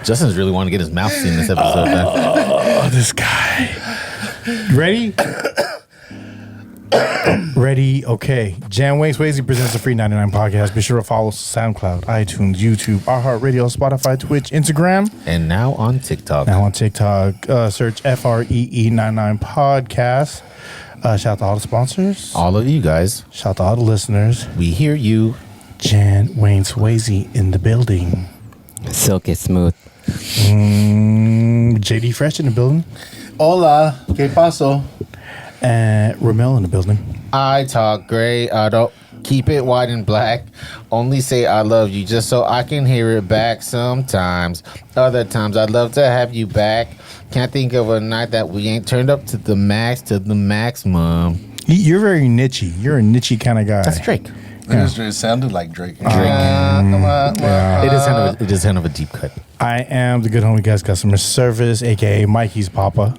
Justin's really wanting to get his mouth seen this episode. Oh, this guy. Ready? Ready? Okay. Jan Wayne Swayze presents the FREE99 podcast. Be sure to follow SoundCloud, iTunes, YouTube, iHeartRadio, Spotify, Twitch, Instagram. And now on TikTok. Search FREE99 podcast. Shout out to all the sponsors. All of you guys. Shout out to all the listeners. We hear you. Jan Wayne Swayze in the building. Silky smooth. JD Fresh in the building. Hola, ¿qué paso? And Rommel in the building. I talk great. I don't keep it white and black. Only say I love you just so I can hear it back sometimes. Other times I'd love to have you back. Can't think of a night that we ain't turned up to the maximum. You're very niche-y. You're a niche-y kind of guy. That's Drake. Yeah. It sounded like Drake. It is kind of a deep cut. I am the good homie guys customer service, aka Mikey's Papa.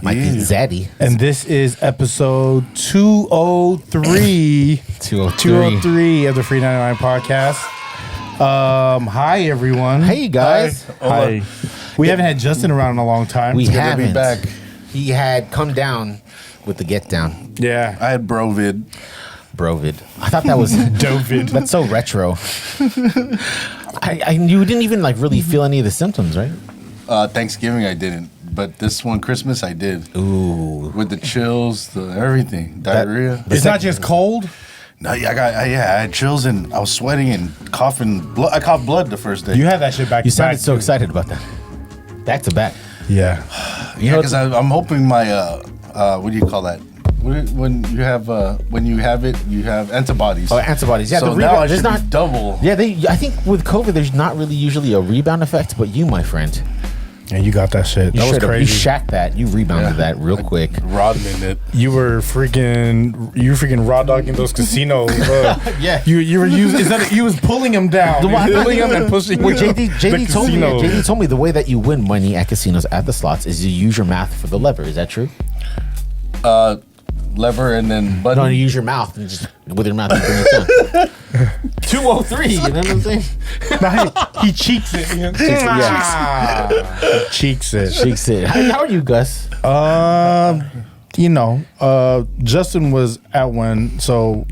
Mikey's Zaddy. And this is episode 203. 203 of the FREE99 podcast. Hi everyone. Hey guys. Hi. We haven't had Justin around in a long time. We Good to haven't. be back. He had come down with the get down. Yeah. I had Brovid. Brovid. I thought that was Dovid. That's so retro. You didn't even like really feel any of the symptoms, right? Thanksgiving I didn't, but this one Christmas I did. Ooh. With the chills, the everything, diarrhea. It's not just cold. No, I had chills and I was sweating and coughing. I coughed blood the first day. You had that shit back You to back. sounded so excited about that. Back to back. Yeah. Yeah, because I'm hoping my what do you call that? When you have it, you have antibodies. Oh, antibodies. Yeah, so the now rebound. I There's should not be double. Yeah, I think with COVID, there's not really usually a rebound effect, but you, my friend, And you got that shit. That was you crazy. shacked that. You rebounded that real quick. Rodman it. You were freaking raw dogging those casinos. Yeah. You were using. You was pulling them down. Pulling them and pushing. Well, them. JD told me. casino. JD told me the way that you win money at casinos at the slots is you use your mouth for the lever. Is that true? Lever and then button. No, you use your mouth and just with your mouth you bring it down. 203. You know what I'm saying? He cheeks it. Yeah. He cheeks it. Shakes it. How are you, Gus? Justin was at one, so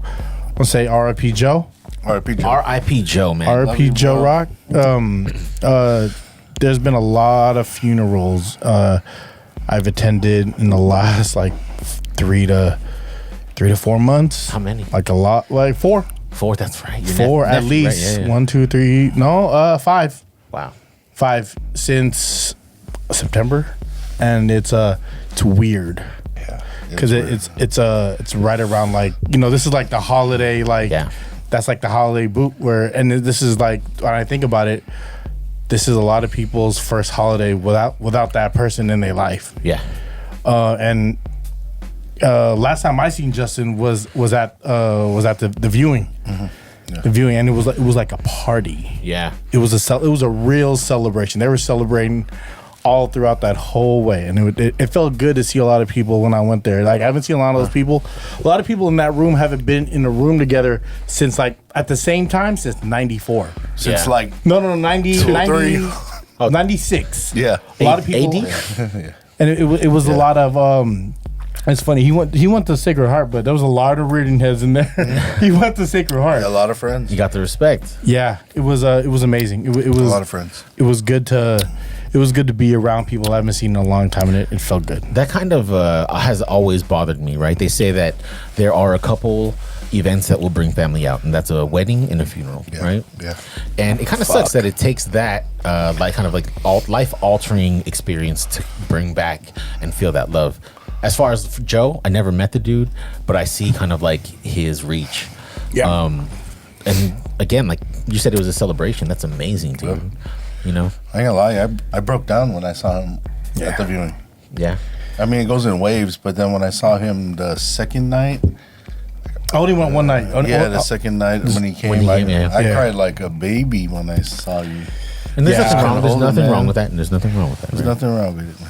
I'll say R.I.P. Joe. R.I.P. Joe. R.I.P. Joe, man. R.I.P. you, Joe bro. Rock. There's been a lot of funerals I've attended in the last like 3 to 4 months. How many? Like a lot, like 4. 4. That's right. Your 4 at nephew, least. right? Yeah. 1, 2, 3. No, 5. Wow. 5 since September, and it's weird. Yeah, Because it's right around like, this is like the holiday, like that's like the holiday boot and this is like, when I think about it, this is a lot of people's first holiday without that person in their life. Yeah. And last time I seen Justin was at the viewing. Mm-hmm. Yeah. The viewing, and it was like a party. Yeah. It was a real celebration. They were celebrating all throughout that whole way, and it felt good to see a lot of people when I went there. Like I haven't seen a lot of those people. A lot of people in that room haven't been in a room together since like at the same time since '94. Since Yeah. like No, 90, 203. 96. Yeah. A lot of people. AD? And it was a lot of it's funny. He went to Sacred Heart, but there was a lot of reading heads in there. He went to Sacred Heart. a lot of friends. You got the respect. Yeah, it was amazing. It was A lot of friends. It was good to be around people I haven't seen in a long time, and it felt good. That kind of has always bothered me, right? They say that there are a couple events that will bring family out, and that's a wedding and a funeral, right? Yeah. And it kind of sucks that it takes that life-altering experience to bring back and feel that love. As far as Joe, I never met the dude, but I see kind of like his reach. Yeah. And again, like you said, it was a celebration. That's amazing, dude. You know? I ain't gonna lie, I broke down when I saw him at the viewing. Yeah. I mean, it goes in waves, but then when I saw him the second night, I only went one night. the second night when he came, I cried like a baby when I saw you. And there's Yeah. nothing wrong. There's Older nothing man. wrong with that. And there's nothing wrong with that. There's right? nothing wrong with it, man.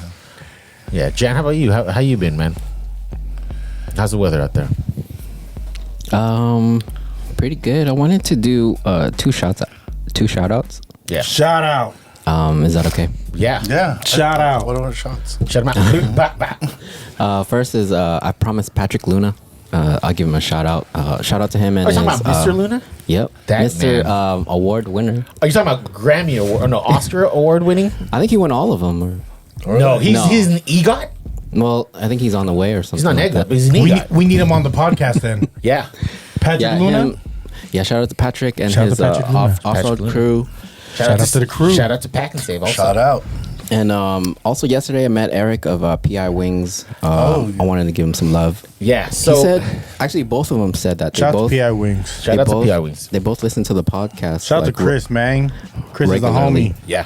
Yeah, Jan, how about you? How you been, man? How's the weather out there? Pretty good. I wanted to do two shout outs. Yeah. Shout out. Is that okay? Yeah. Yeah. Shout out. What are our shots? Shut him out. First is I promised Patrick Luna. I'll give him a shout out. Shout out to him and Are you talking his, about Mr. Luna? Yep, That Mr. man. Award winner. Are you talking about Grammy Award? Or no, Oscar Award winning? I think he won all of them. No, he's No. an EGOT. Well, I think he's on the way or something. He's not an like EGOT, that. but he's an EGOT. We need him on the podcast then. Yeah. Patrick Yeah, Luna. him. Yeah, shout out to Patrick and Shout out his to Patrick Luna. off-road Patrick Luna. crew. Shout out to the crew. Shout out to Pack and Save also. Shout out. And also yesterday I met Eric of PI Wings. I wanted to give him some love. Yeah. So He said, actually, both of them said that. Shout out both, to PI Wings. shout they out both, to PI Wings. They both listen to the podcast. Shout out like, to Chris, man. Chris regularly. is the homie. Yeah.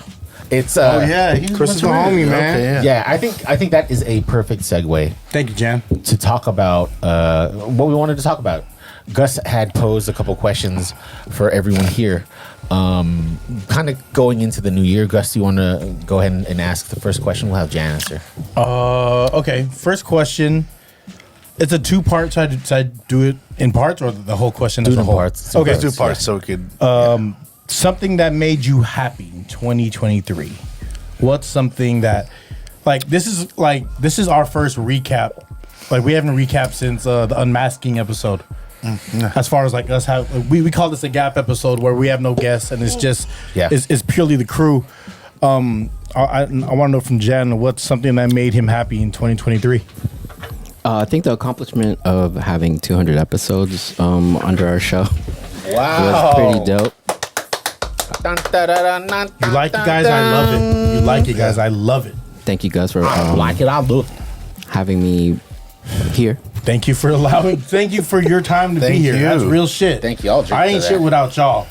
It's Oh yeah, he's Chris is the homie, man. Okay, yeah, I think that is a perfect segue Thank you, Jan. to talk about what we wanted to talk about. Gus had posed a couple questions for everyone here. Kind of going into the new year, Gus, do you want to go ahead and ask the first question? We'll have Jan answer. Okay. First question. It's a two-part. So I do it in parts or the whole question Do as it a in whole? parts. Okay. Let's do parts so we could. Something that made you happy in 2023. What's something that, this is our first recap. Like we haven't recapped since the unmasking episode. As far as us have, we call this a gap episode where we have no guests and it's just it's purely the crew. I want to know from Jan what's something that made him happy in 2023. I think the accomplishment of having 200 episodes under our show was pretty dope. You like it, guys? I love it. You like it, guys? I love it. Thank you guys for Like it, I'll do it. having me here. Thank you for allowing. Thank you for your time to be Thank here. you. That's real shit. Thank you. I'll drink I to ain't that. shit without y'all.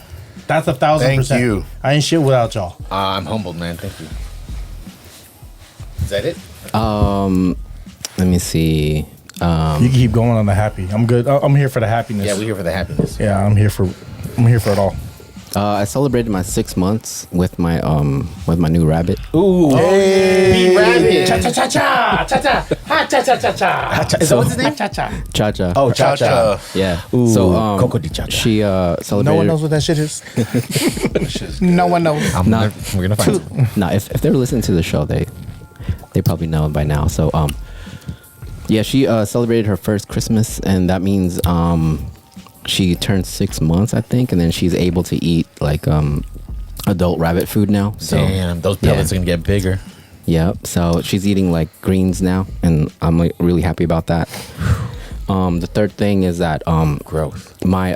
That's 1,000%. Thank you. I ain't shit without y'all. I'm humbled, man. Thank you. Is that it? Let me see. You can keep going on the happy. I'm good. I'm here for the happiness. Yeah, we're here for the happiness. Yeah, I'm here for it all. I celebrated my 6 months with my new rabbit. Ooh. Hey. Rabbit. Cha cha cha cha cha cha ha cha cha cha cha. Is that what's his name? Cha cha. Cha-cha. Oh, Cha Cha. Yeah. Ooh, so Coco di Cha-cha. she celebrated. No one knows what that shit is. No one knows. We're gonna find it. No, if they're listening to the show, they probably know by now. So yeah, she celebrated her first Christmas, and that means she turned 6 months, I think, and then she's able to eat adult rabbit food now. So Damn, those pellets are gonna get bigger. yeah, so she's eating greens now, and I'm really happy about that. The third thing is that Growth. my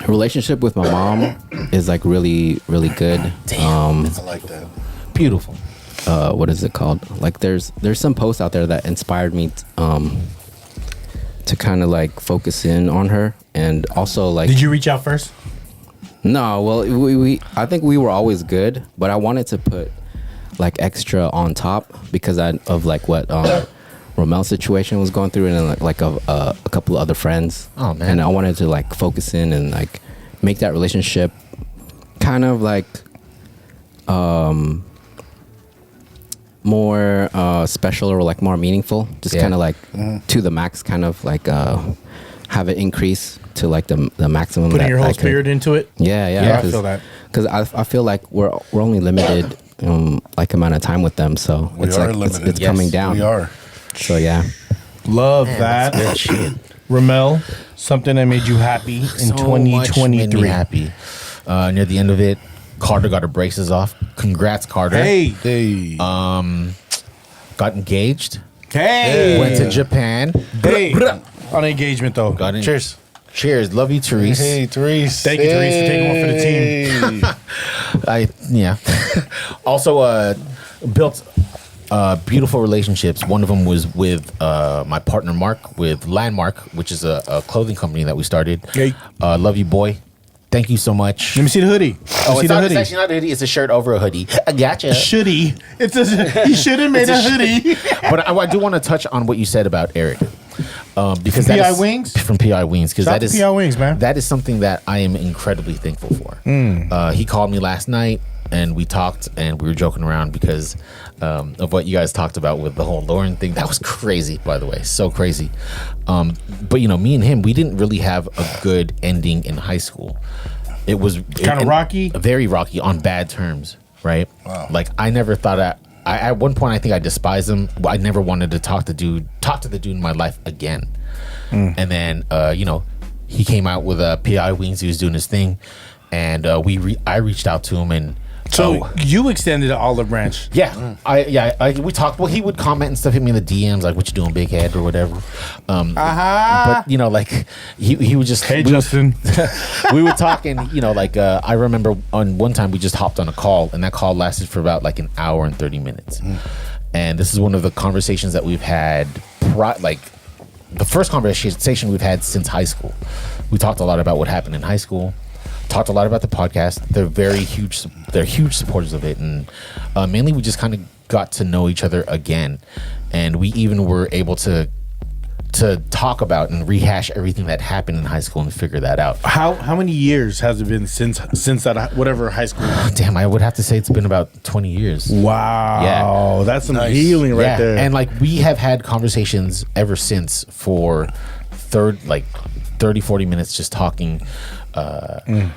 relationship with my mom is really good. Damn. I like that. Beautiful. What is it called? There's some posts out there that inspired me to kind of focus in on her, and also Did you reach out first? no, well we I think we were always good, but I wanted to put extra on top because of what Rommel's situation was going through, and then a couple of other friends. Oh, man. And I wanted to focus in and make that relationship kind of more special or more meaningful, just Yeah. kind of to the max, kind of have it increase to the maximum. Putting that your I whole could. spirit into it. Yeah, Yeah, I feel that. because I feel like we're only limited amount of time with them, so We it's are it's limited. coming Yes, down. We are. So yeah. Love that. Good shit. Rommel, something that made you happy in So much made me 2023. happy. Near the end of it, Carter got her braces off. Congrats, Carter. Hey, Hey. Got engaged. hey, Went to Japan. hey. On engagement though. Got in. Cheers. Cheers. Love you, Therese. Hey, Therese. Thank you, Therese, for taking one for the team. Yeah. Also, built beautiful relationships. One of them was with my partner Mark with Landmark, which is a clothing company that we started. Hey. Love you, boy. Thank you so much. Let me see the hoodie. Oh, it's actually not a hoodie. It's a shirt over a hoodie. I gotcha. Shouldy. He should have made a hoodie. But I do want to touch on what you said about Eric. Because From that PI is- Wings? From PI Wings. Because Shout out that to is PI Wings, man. That is something that I am incredibly thankful for. He called me last night and we talked and we were joking around because of what you guys talked about with the whole Lauren thing. That was crazy, by the way. So crazy. But me and him, we didn't really have a good ending in high school. It was Kinda rocky? very rocky on bad terms. right? Wow. Like I never thought I at one point I think I despised him. I never wanted to talk to the dude in my life again. And then he came out with PI Wings. He was doing his thing, and I reached out to him and. So you extended an olive branch. Yeah, we talked. Well, he would comment and stuff, hit me in the DMs like, "What you doing, big head?" or whatever. But like he would just, hey Justin, we would talk, and I remember on one time we just hopped on a call, and that call lasted for about like an hour and 30 minutes. And this is one of the conversations that we've had, the first conversation we've had since high school. We talked a lot about what happened in high school. Talked a lot about the podcast. They're huge supporters of it, and mainly we just kind of got to know each other again, and we even were able to talk about and rehash everything that happened in high school and figure that out. How many years has it been since that whatever high school? Damn, I would have to say it's been about 20 years. Wow, yeah, that's some healing right there. And like we have had conversations ever since for 30, 40 minutes just talking.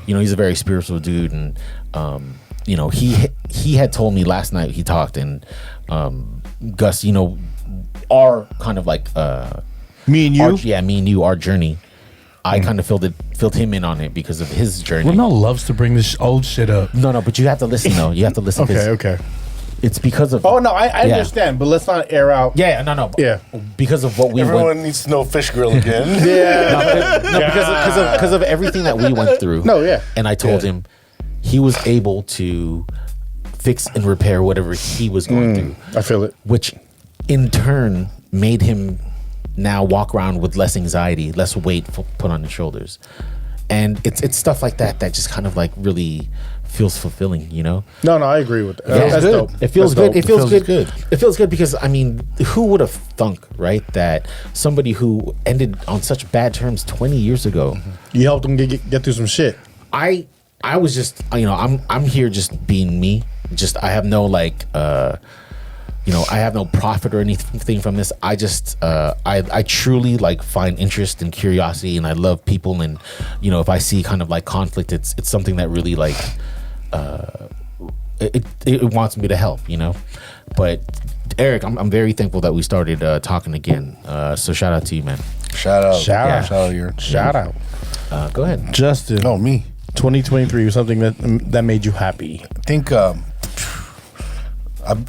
He's a very spiritual dude, and he had told me last night he talked, and Gus, our kind of like me and you, me and you, our journey. I kind of filled him in on it because of his journey. Rommel loves to bring this old shit up. No, but you have to listen though. You have to listen. Okay. It's because of. Oh no, I understand, but let's not air out. Yeah, no. Yeah, because of what we. Everyone needs to know fish grill again. Because of everything that we went through. No, yeah. And I told him he was able to fix and repair whatever he was going through. I feel it. Which, in turn, made him now walk around with less anxiety, less weight put on his shoulders, and it's stuff like that that just kind of like really feels fulfilling, No, I agree with that. Yeah, that's good. dope. It feels That's good. dope. It feels good. It feels good because who would have thunk, right, that somebody who ended on such bad terms 20 years ago, you helped them get through some shit. I was just, I'm here just being me. Just I have no I have no profit or anything from this. I just I truly find interest and curiosity, and I love people, and if I see kind of like conflict, it's something that really it wants me to help, But Eric, I'm very thankful that we started talking again. So shout out to you, man. Shout out. Shout out. Go ahead, Justin. Oh, me. 2023 was something that made you happy. I think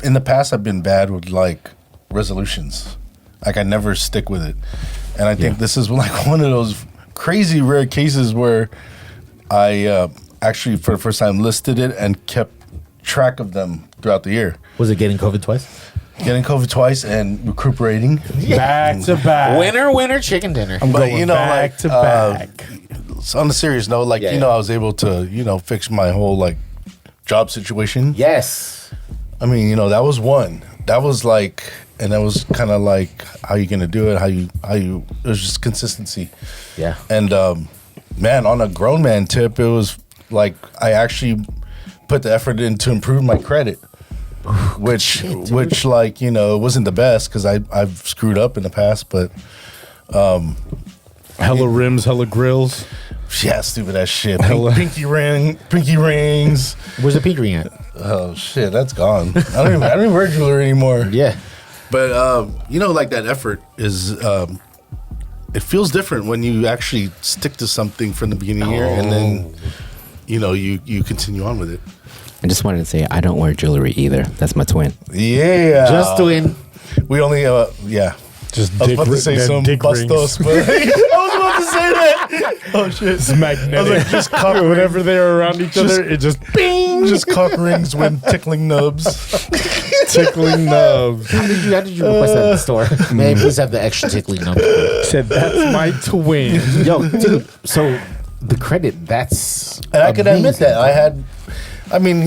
in the past I've been bad with resolutions. I never stick with it, and I think this is one of those crazy rare cases where I actually for the first time listed it and kept track of them throughout the year. Was it getting COVID twice? Getting COVID twice and recuperating. Back to back. Winner, chicken dinner. I'm going back to back. On a serious note, I was able to, fix my whole job situation. Yes. I mean, that was one. That was and that was kind of how you gonna do it? How you? It was just consistency. Yeah. And man, on a grown man tip, it was I actually put the effort in to improve my credit, which it wasn't the best because I've screwed up in the past, but hella rims, hella grills. Yeah, stupid ass shit. Pinky rings. Where's the pinky ring at? Oh shit, that's gone. I don't even wear jewelry anymore. Yeah. But that effort is it feels different when you actually stick to something from the beginning here and then you continue on with it. I just wanted to say I don't wear jewelry either. That's my twin. Yeah. Just twin. We only Just I was about to say some bustos, but I was about to say that. Oh shit. It's magnetic. I was like, just cock whenever they're around each other, it just bing. Just cock rings when tickling nubs. Tickling nubs. How did you request that at the store? May I please have the extra tickling number? Said that's my twin. Yo, dude. So the credit, that's And I can admit amazing.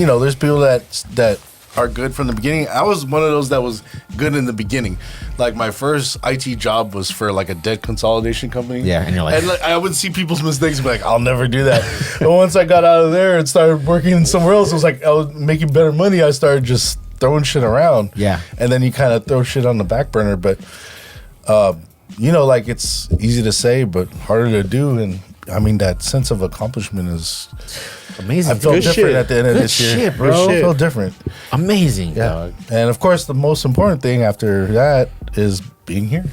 that there's people that are good from the beginning. I was one of those that was good in the beginning. My first IT job was for a debt consolidation company. Yeah, and you're like, and I would see people's mistakes and be like, I'll never do that. But once I got out of there and started working somewhere else, it was I was making better money. I started just throwing shit around. Yeah. And then you kind of throw shit on the back burner. But, it's easy to say, but harder to do. And I mean, that sense of accomplishment is Amazing. I felt Good different shit. at the end of Good this year. shit, bro. I felt different. Amazing, Yeah. dog. And of course, the most important thing after that is being here.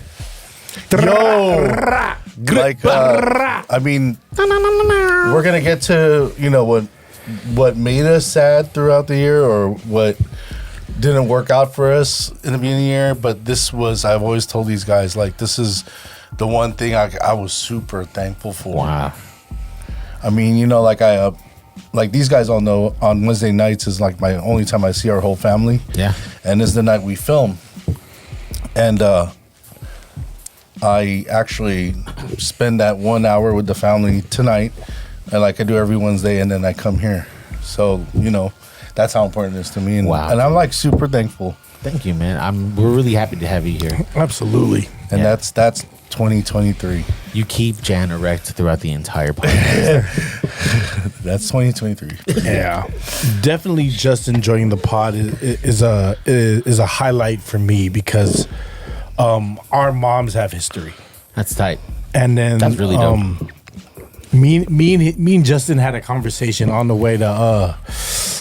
Yo, Like, I mean, we're gonna get to what made us sad throughout the year, or what didn't work out for us in the beginning of the year. But this was, I've always told these guys, like, this is the one thing I was super thankful for. Wow. I mean, like these guys all know, on Wednesday nights is like my only time I see our whole family. Yeah. And this is the night we film. And I actually spend that 1 hour with the family tonight, and like I do every Wednesday, and then I come here. So, that's how important it is to me. And, Wow. and I'm like super thankful. Thank you, man. We're really happy to have you here. absolutely. And Yeah. that's 2023. You keep Jan erect throughout the entire podcast. That's 2023. Yeah, definitely. Just enjoying the pod is a highlight for me because our moms have history, That's tight. and then That's really dope. Me and Justin had a conversation on the way to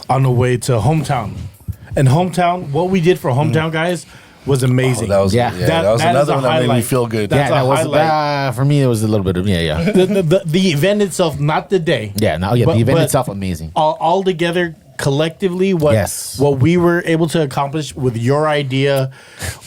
hometown, and hometown. What we did for hometown guys was amazing. That was Yeah. that was That is another a one that made me highlight. feel good. That's yeah, a that was highlight. for me. It was a little bit of yeah. the event itself, not the day. Yeah, no, But- the event but itself amazing. all together collectively Yes. what we were able to accomplish with your idea,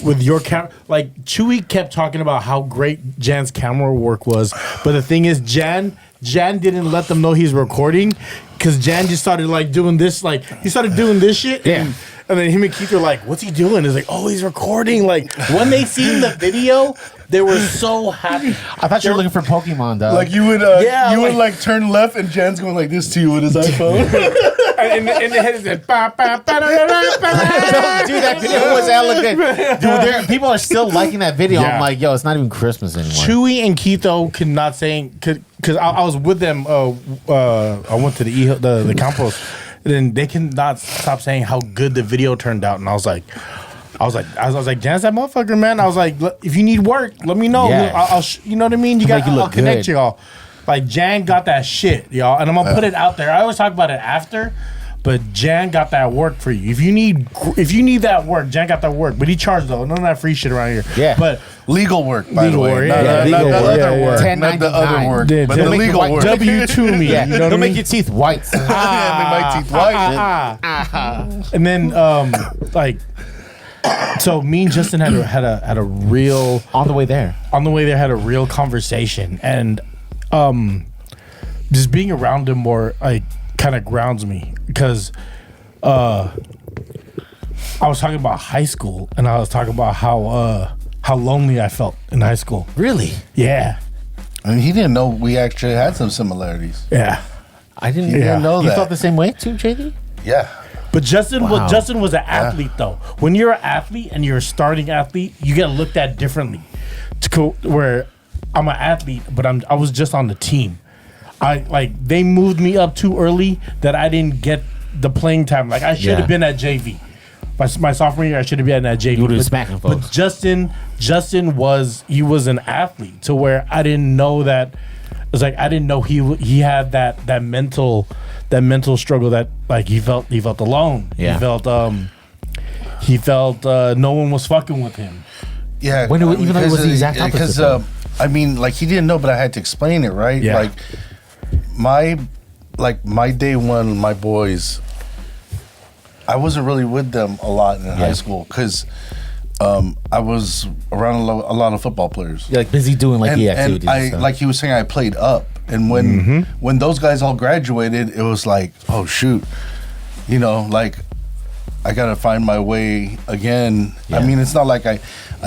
with your camera. Like Chewy kept talking about how great Jan's camera work was, but the thing is, Jan didn't let them know he's recording because Jan just started like doing this, like he started doing this shit. Yeah. And then him and Keith were like, "What's he doing?" It's like, "Oh, he's recording." Like when they seen the video, they were so happy. I thought you were looking for Pokemon, dog. Like you would, Yeah, you would like- like turn left, and Jan's going like this to you with his iPhone. and the head is like, "Ba, ba, ba, da, da, da, ba." dude, that video was hella good. Dude, people are still liking that video. Yeah. I'm like, yo, it's not even Christmas anymore. Chewy and Keitho could not say because I was with them. I went to the campos, and then they cannot stop saying how good the video turned out. And I was like, Jan's that motherfucker, man. I was like, if you need work, let me know. Yeah. I'll you know what I mean? You To got make you I'll look connect good. y'all. Like Jan got that shit, y'all, and I'm gonna put it out there. I always talk about it after. But Jan got that work for you. If you need that work, Jan got that work. But he charged though. None of that free shit around here. Yeah. But Legal work, by Legal the way. work, Not, yeah, not legal the work, other yeah, yeah. work. Not the other 1099. work. Yeah, But they'll the make you legal white. work. W2 me. Yeah, You know what they'll I make mean? your teeth white. Yeah, make my teeth white. And then so me and Justin had a real On the way there. had a real conversation, and just being around him more like kind of grounds me because I was talking about high school, and I was talking about how lonely I felt in high school. Really? Yeah, I mean, he didn't know we actually had some similarities. yeah. I didn't He didn't know You that. felt the same way too, JD? Yeah. But Justin Wow. was an athlete though. When you're an athlete and you're a starting athlete, you get looked at differently. Where I'm an athlete, but I was just on the team. They moved me up too early that I didn't get the playing time. Like I should have Yeah. been at JV. My sophomore year, I should have been at JV. You would've been But- smacking But folks. Justin was an athlete to where I didn't know that. It was like I didn't know he had that mental struggle that like he felt alone. Yeah. He felt no one was fucking with him. Yeah. When it was- even though it was the exact opposite, Because, though. I mean, like, he didn't know, but I had to explain it, right? Yeah. Like, my day one, my boys, I wasn't really with them a lot in high school because I was around a lot of football players. You're like busy doing like the activities. I and stuff. like he was saying, I played up, and when those guys all graduated, it was like, oh shoot, like I gotta find my way again. Yeah. I mean, it's not like I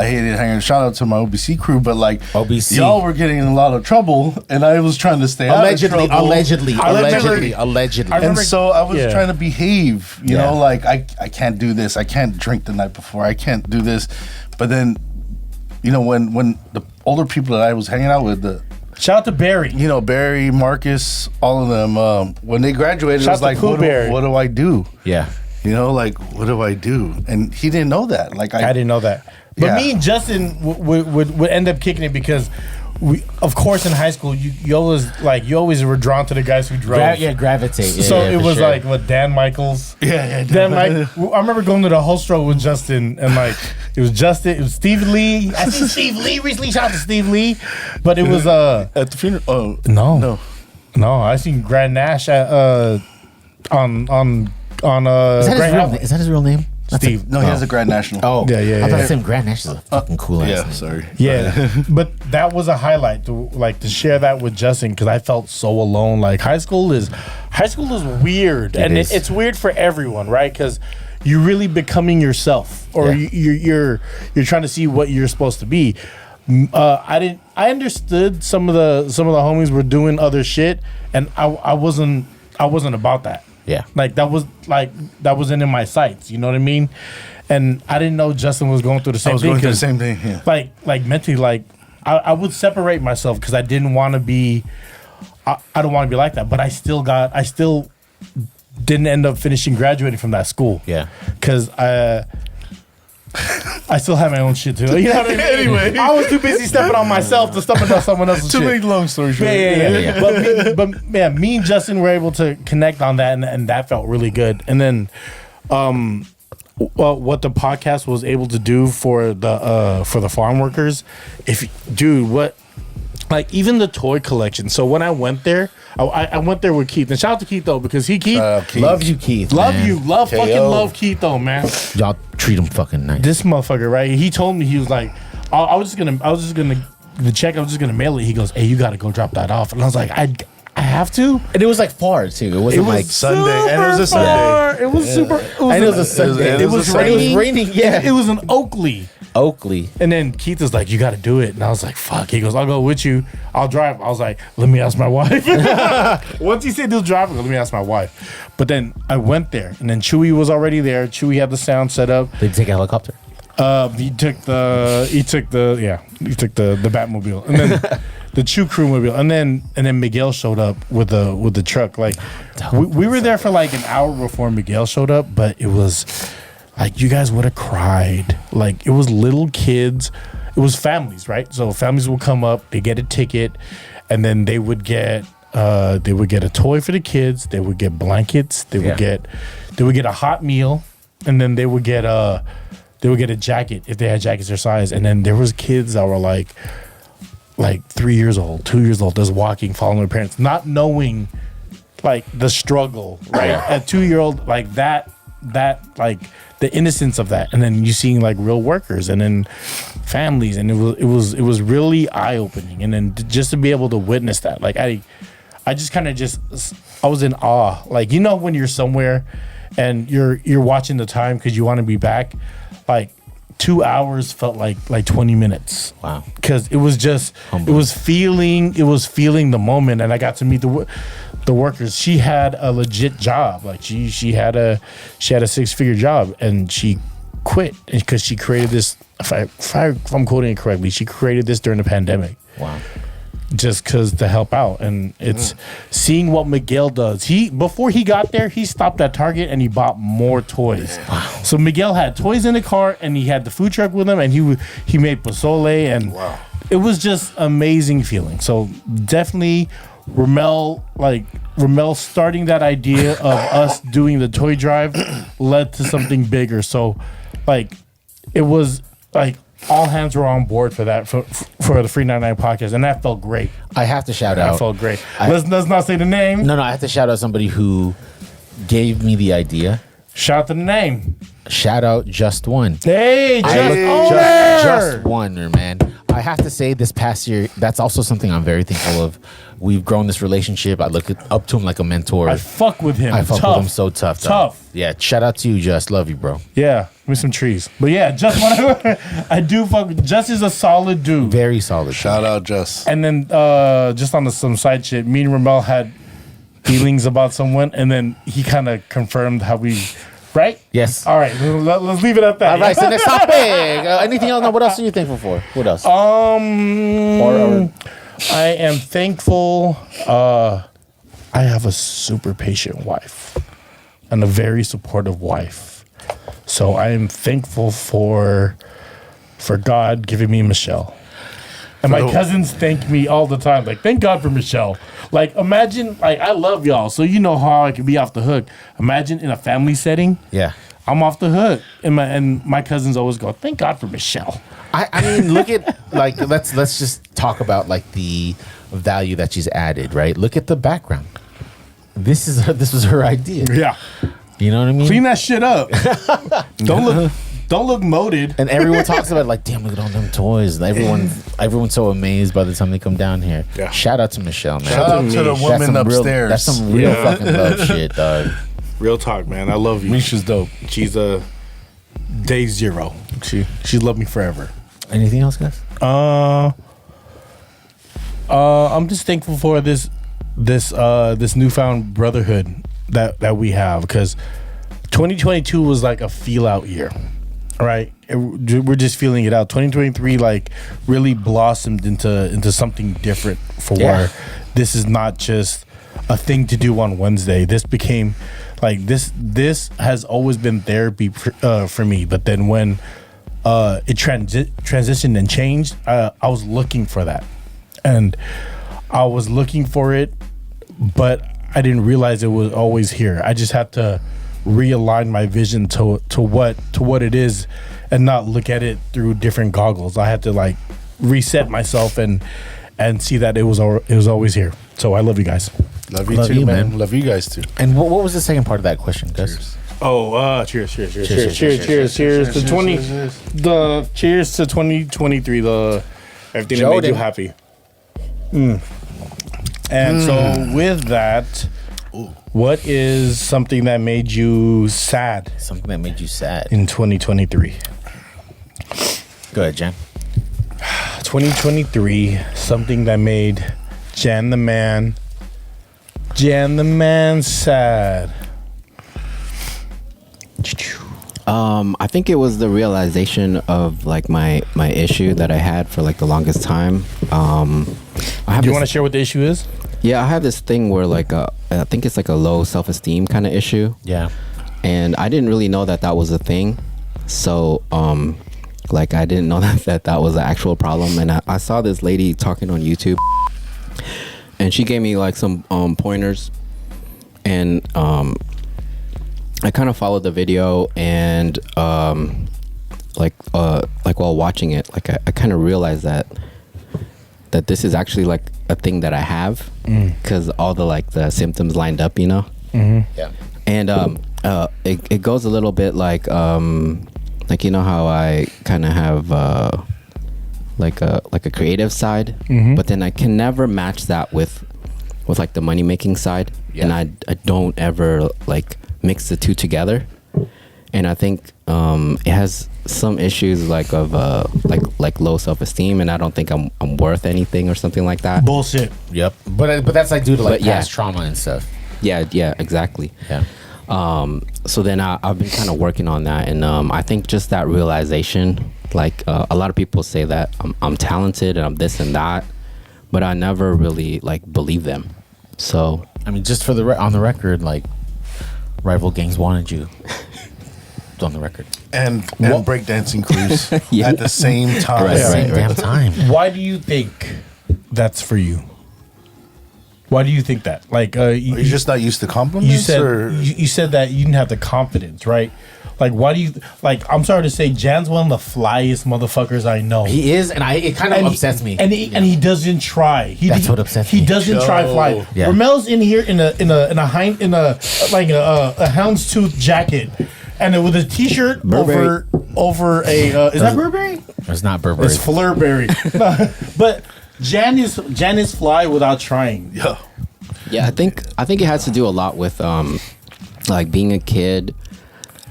hated hanging. Shout out to my OBC crew, but like OBC. y'all were getting in a lot of trouble, and I was trying to stay allegedly, out of trouble. allegedly. I And remember- so I was yeah. trying to behave, you Yeah. know, like I can't do this. I can't drink the night before. I can't do this. But then, when the older people that I was hanging out with, Shout out to Barry. Barry, Marcus, all of them, when they graduated, Shout it was out to like, Pooh Barry. what do I do? Yeah. Like, what do I do? And he didn't know that. Like, I didn't know that. But Yeah. me and Justin would end up kicking it because of course, in high school, you always were drawn to the guys who drove. Gravitate. Yeah, So yeah, it for was sure. like what Dan Michaels. Yeah, Dan Mike. I remember going to the hostro with Justin, and like it was Steve Lee. I seen Steve Lee recently. Shout out to Steve Lee, but it was at the funeral. Oh no. I seen Grand Nash at on Is that Grand is that his real name? Steve. no, he has a Grand National. Oh, Yeah. I thought Sam Grand Nash is a fucking cool ass yeah. name. Sorry. Yeah, but that was a highlight to share that with Justin because I felt so alone. Like high school is weird, and is. it's weird for everyone, right? Because you're really becoming yourself, or you're trying to see what you're supposed to be. I understood some of the homies were doing other shit, and I wasn't about that. Yeah. Like that wasn't in my sights. You know what I mean? And I didn't know Justin was going through the same I was thing. going through the 'cause, same thing. Yeah. like mentally, like I would separate myself because I didn't want to be. I don't want to be like that. But I still didn't end up graduating from that school. Yeah. Because I still have my own shit too. You know what I mean? Anyway. I was too busy stepping on myself to stepping on someone else's To shit. make long story short. Yeah. But me and Justin were able to connect on that, and that felt really good. And then, what the podcast was able to do for the farm workers, even the toy collection. So when I went there, I went there with Keith, and shout out to Keith though because Keith. Love you, Keith. Love man. you, love KO. fucking love Keith though, man. Y'all treat him fucking nice. This motherfucker, right? He told me, he was like, I was just gonna mail it. He goes, hey, you gotta go drop that off. And I was like, I have to? And it was like far too. It wasn't like Sunday, and it was a super Sunday. far. It was super. It was, And it was a Sunday. It was And it was raining. raining. Yeah. It was in Oakley. Oakley. And then Keith was like, you got to do it. And I was like, fuck. He goes, I'll go with you. I'll drive. I was like, let me ask my wife. Once he said he'll drive, I go, let me ask my wife. But then I went there, and then Chewy was already there. Chewy had the sound set up. They take a helicopter. He took the Batmobile, and then the Chew Crew mobile, and then Miguel showed up with the truck. Like we were there for like an hour before Miguel showed up, but it was like you guys would have cried. Like it was little kids, it was families, right? So families would come up, they get a ticket, and then they would get a toy for the kids. They would get blankets. They would get a hot meal, and then they would get a jacket if they had jackets their size. And then there was kids that were like 3 years old, 2 years old, just walking, following their parents, not knowing like the struggle, right? At 2-year-old, like that like the innocence of that. And then you seeing like real workers and then families, and it was really eye opening. And then just to be able to witness that, like I just kind of I was in awe. Like, you know, when you're somewhere and you're watching the time because you want to be back, like 2 hours felt like 20 minutes. Wow. Because it was just Humbling. it was feeling the moment, and I got to meet the workers. She had a legit job. Like she had a 6-figure job, and she quit because she created this. If I'm quoting it correctly, she created this during the pandemic. Wow. Just because to help out. And it's seeing what Miguel does. Before he got there, he stopped at Target and he bought more toys. Wow. So Miguel had toys in the car, and he had the food truck with him, and he made pozole, and it was just amazing feeling. So definitely Rommel starting that idea of us doing the toy drive led to something bigger. So like it was like all hands were on board for that for the FREE99 podcast, and that felt great. I have to shout out. That felt great. Let's not say the name. No, I have to shout out somebody who gave me the idea. Shout the name. Shout out Just One. Hey, Just One, man. I have to say, this past year, that's also something I'm very thankful of. We've grown this relationship. I look up to him like a mentor. I fuck with him. I fuck with him so tough. Tough. Yeah, shout out to you, Just. Love you, bro. Yeah, with some trees. But yeah, Just One. I do fuck with Just is a solid dude. Very solid. Shout out, Just. And then just on some side shit, me and Rommel had feelings about someone, and then he kind of confirmed how we. Right? Yes. All right. Let's leave it at that. All right, so next topic. Anything else? No, what else are you thankful for? What else? I am thankful. I have a super patient wife and a very supportive wife. So I am thankful for God giving me Michelle. And my cousins thank me all the time. Like, thank God for Michelle. Like, imagine, like, I love y'all, so you know how I can be off the hook. Imagine in a family setting. Yeah. I'm off the hook. And my cousins always go, thank God for Michelle. I mean, look at, like, let's just talk about, like, the value that she's added, right? Look at the background. This was her idea. Yeah. You know what I mean? Clean that shit up. Don't look molded. And everyone talks about, like, damn, look at all them toys. And everyone's so amazed by the time they come down here. Yeah. Shout out to Michelle, man. Shout out to the woman upstairs. That's some real fucking love shit, dog. Real talk, man. I love you. Misha's dope. She's a day zero. She loved me forever. Anything else, guys? I'm just thankful for this newfound brotherhood that we have, because 2022 was like a feel out year, right? We're just feeling it out. 2023 like really blossomed into something different for where this is not just a thing to do on Wednesday. This became like this has always been therapy for me, but then when it transitioned and changed, I was looking for that, and I was looking for it, but I didn't realize it was always here. I just had to realign my vision to what it is, and not look at it through different goggles. I had to like reset myself and see that it was always here. So I love you guys. Love you too, man. Love you guys too. And what was the second part of that question, Gus? Cheers. Oh, cheers to 2023. The everything that made you happy. And so with that, what is something that made you sad Something that made you sad. in 2023? Go ahead, Jan. 2023, something that made Jan the man sad. I think it was the realization of like my issue that I had for like the longest time. I have Do you want to share what the issue is? Yeah, I have this thing where like I think it's like a low self-esteem kind of issue. Yeah. And I didn't really know that was a thing. So like I didn't know that was an actual problem. And I saw this lady talking on YouTube, and she gave me like some pointers, and I kind of followed the video, and like while watching it, like I kind of realized that this is actually like a thing that I have, because all the like the symptoms lined up, you know. Yeah. And it goes a little bit like you know how I kind of have like a creative side, but then I can never match that with like the money making side. Yeah. And I don't ever like mix the two together. And I think it has some issues like of like low self-esteem, and I don't think I'm worth anything or something like that. Bullshit. Yep. But that's like due to like But yeah. past trauma and stuff. Yeah, exactly. Yeah. So then I've been kind of working on that, and I think just that realization, like a lot of people say that I'm talented and I'm this and that, but I never really like believe them. So I mean, just for on the record, like rival gangs wanted you. On the record. And breakdancing crews Yeah. at the same time. Right, Same right. damn time. Why do you think that's for you? Why do you think that? Like, Are you just not used to compliments? you said or? you said that you didn't have the confidence, right? Like, why do you like? I'm sorry to say, Jan's one of the flyest motherfuckers I know. He is, and it kind of upsets me. And he doesn't try. That's what upsets me. He doesn't try fly. Yeah. Romel's in here in a houndstooth jacket, and with a t-shirt Burberry. over a is that Burberry? It's not Burberry. It's Flurberry. But Jan is fly without trying. yeah, I think it has to do a lot with like being a kid,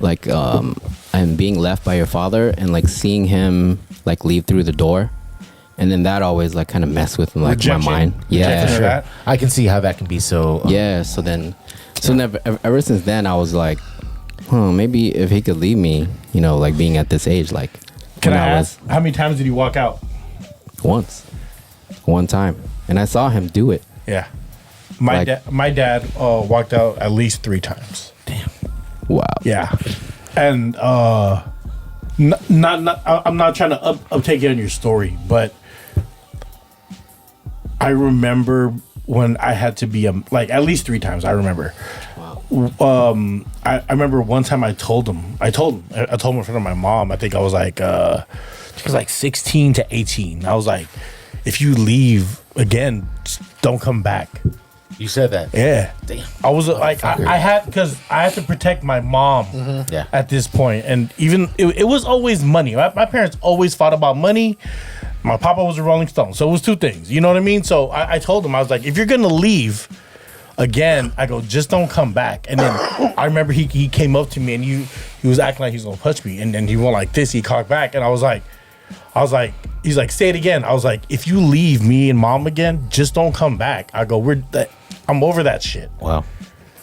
like and being left by your father, and like seeing him like leave through the door, and then that always like kind of mess with like Rejection. my mind. Rejection Yeah, of that. I can see how that can be so. yeah. So ever since then, I was like, maybe if he could leave me, you know, like being at this age, like Can when I ask how many times did he walk out? one time, and I saw him do it. Yeah, my dad walked out at least 3 times. Wow. Yeah, and I'm not trying to uptake it on your story, but I remember when I had to be like at least 3 times. I remember. I remember one time I told him in front of my mom. I think I was like, she was like 16 to 18. I was like, if you leave again, just don't come back. You said that. Yeah. Damn. I was like, I had to protect my mom Yeah. at this point. And even, it was always money. My parents always fought about money. My papa was a Rolling Stone. So it was 2 things. You know what I mean? So I told him, I was like, if you're going to leave again, I go, just don't come back. And then I remember he came up to me and he was acting like he was going to punch me. And then he went like this. He cocked back. And I was like, he's like, say it again. I was like, if you leave me and mom again, just don't come back. I go, I'm over that shit. Wow.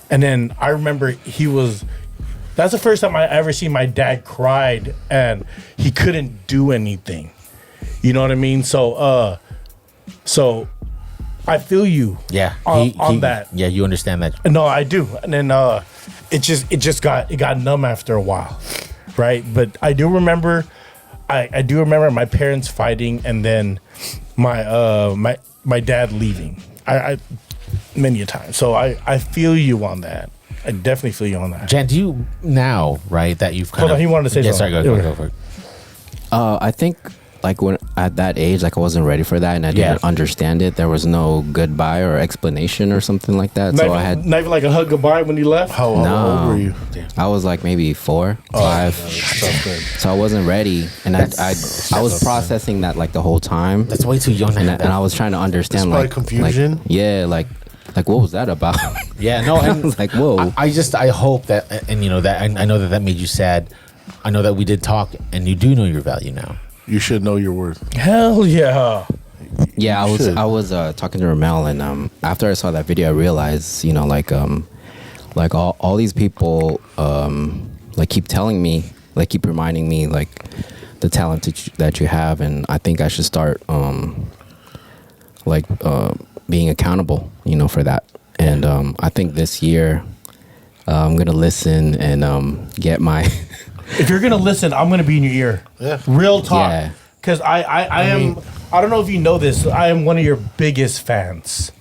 And then I remember that's the first time I ever seen my dad cried and he couldn't do anything. You know what I mean? So I feel you. Yeah. On that. Yeah, you understand that. No, I do. And then it got numb after a while. Right? But I do remember my parents fighting and then my dad leaving. I many a time. So I feel you on that. I definitely feel you on that. Jan, do you now, right, that you've kind Hold of... on, he wanted to say something. Sorry, go for it. I think like when at that age, like I wasn't ready for that and I didn't understand it. There was no goodbye or explanation or something like that. So I had not even like a hug goodbye when you left. How old were you? I was like maybe 4, 5. So I wasn't ready, and I was processing that like the whole time. That's way too young. And I was trying to understand It's like probably confusion. Like what was that about? Yeah, no, I and was like, whoa. I hope that, and you know that, I know that made you sad. I know that we did talk, and you do know your value now. You should know your worth. Hell yeah. Yeah, I was talking to Rommel, and after I saw that video, I realized, you know, like all these people like keep telling me, like keep reminding me, like the talent that you have, and I think I should start being accountable, you know, for that. And I think this year I'm gonna listen and get my. If you're gonna listen, I'm gonna be in your ear. Yeah. Real talk. Yeah. Because I am. I don't know if you know this. I am one of your biggest fans.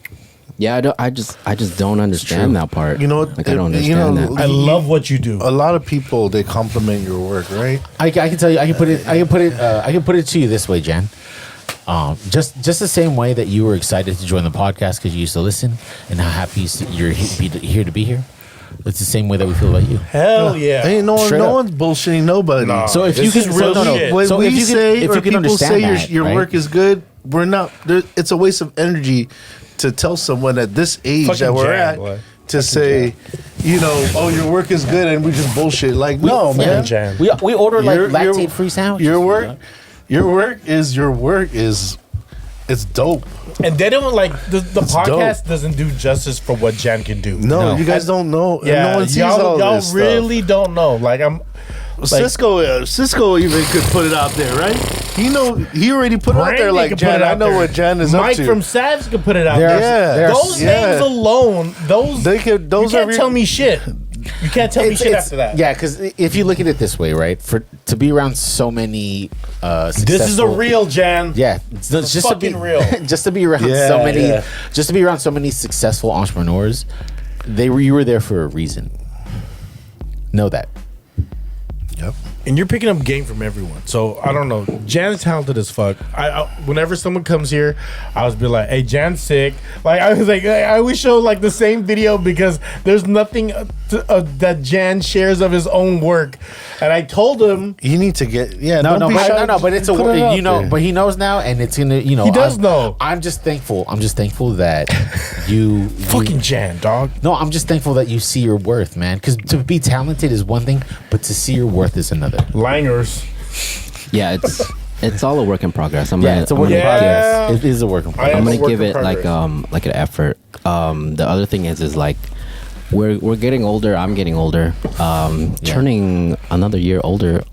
Yeah, I just don't understand that part. You know what? Like I don't understand that. I love what you do. A lot of people, they compliment your work, right? I can tell you. I can put it to you this way, Jan. Just the same way that you were excited to join the podcast because you used to listen, and how happy you're here to be here. It's the same way that we feel about you. Hell yeah. Ain't no Straight up. one's bullshitting nobody. Nah. So if This you can, is real so, no, shit. no. When So we if you can, say, if or you can people say understand that, your right? work is good, we're not. It's a waste of energy to tell someone at this age Fucking that we're Jan, at boy. to say, you know, oh, your work is good, and we just bullshit. Like, no, man. Jan. We order like Your- your- lactate free sandwiches. Your work is it's dope. And they don't like the podcast dope. doesn't do justice for what Jan can do. No, you guys don't know. And Yeah, no one sees y'all all this really don't know. Like I'm. stuff. Cisco even could put it out there, right? He already put it out there. Brandy Like could put Jan, it I out know there. what Jan is Mike up to. from Savs could put it out There are- there. there are- Those names alone, those They could. Those you can't are tell me shit. You can't tell me shit after that. Yeah, because if you look at it this way, right, to be around so many, This is a successful- real Jan. Yeah, it's just to be fucking real. just to be around Yeah, so many, yeah. just to be around so many successful entrepreneurs. You were there for a reason. Know that. Yep. And you're picking up game from everyone. So I don't know. Jan's talented as fuck. I whenever someone comes here, I always be like, "Hey, Jan's sick." Like I was like, I always show like the same video because there's nothing that Jan shares of his own work. And I told him You need to get No, but it's a put it out you know, there. but he knows now, and it's gonna, you know, He does know. I'm just thankful that you fucking Jan, dog. No, I'm just thankful that you see your worth, man. Because to be talented is one thing, but to see your worth is another. Langers. Yeah, it's all a work in progress. It's a work in Yeah. progress. It is a work in I progress. am I'm a gonna work give in it like progress. an effort. The other thing is like we're getting older. I'm getting older. Turning another year older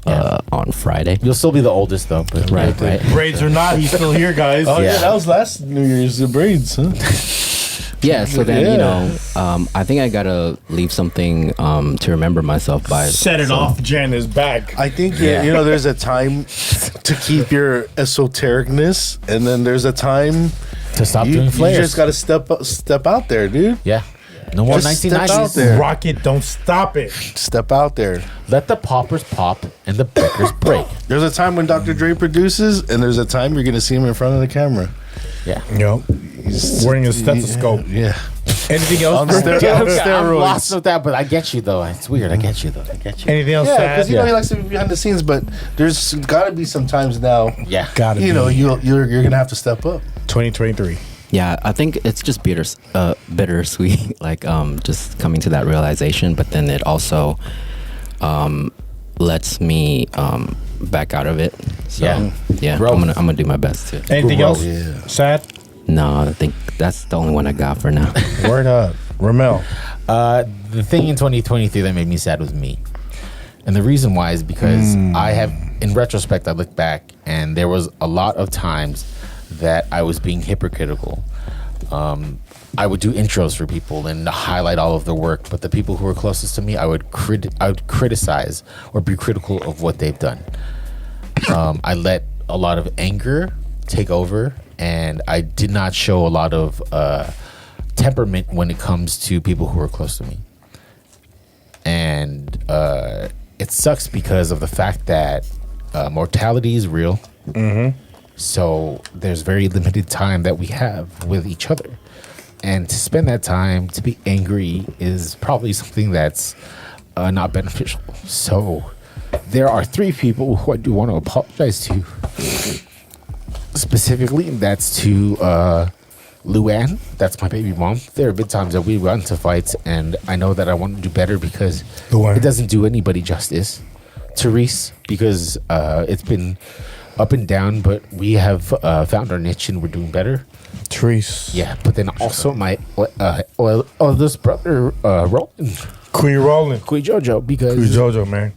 on Friday. You'll still be the oldest though, but Right. Braids or not, he's still here, guys. Oh yeah. Yeah. That was last New Year's. The braids, huh? Yeah. So then Yeah. you know, I think I gotta leave something to remember myself by. Set it off. Jan is back. I think you know there's a time to keep your esotericness, and then there's a time To stop You, doing you flares. just got to step out there, dude. Yeah. No more Just step 1990s. out there. Rock it, don't stop it. Step out there. Let the poppers pop and the breakers break. There's a time when Dr. Dre produces, and there's a time you're going to see him in front of the camera. Yeah. Yep. Wearing a stethoscope. Yeah. Anything else? On steroids. Yeah, On okay, I'm steroids. lost with that, but I get you though. It's weird. I get you though. I get you. Anything else? Yeah, sad? because you know he likes to be behind the scenes, but there's got to be some times now. Yeah. Gotta You be. know, you're gonna have to step up. 2023. Yeah, I think it's just bittersweet, like just coming to that realization. But then it also lets me back out of it. So, Yeah. yeah. Bro. I'm gonna do my best to. Anything Bro, else? yeah. Sad? No, I think that's the only one I got for now. Word up. Rommel. The thing in 2023 that made me sad was me. And the reason why is because I have, in retrospect, I look back and there was a lot of times that I was being hypocritical. I would do intros for people and highlight all of their work, but the people who were closest to me, I would criticize or be critical of what they've done. I let a lot of anger take over, and I did not show a lot of temperament when it comes to people who are close to me. And it sucks because of the fact that mortality is real. So there's very limited time that we have with each other. And to spend that time to be angry is probably something that's not beneficial. So there are 3 people who I do want to apologize to. Specifically, that's to Luann. That's my baby mom. There have been times that we got into fights, and I know that I want to do better because Luann. it doesn't do anybody justice. Therese, because it's been up and down, but we have found our niche and we're doing better. Therese. Yeah, but then also my oldest brother, Roland, Queen Roland. Kui Jojo, because Queen Jojo, man.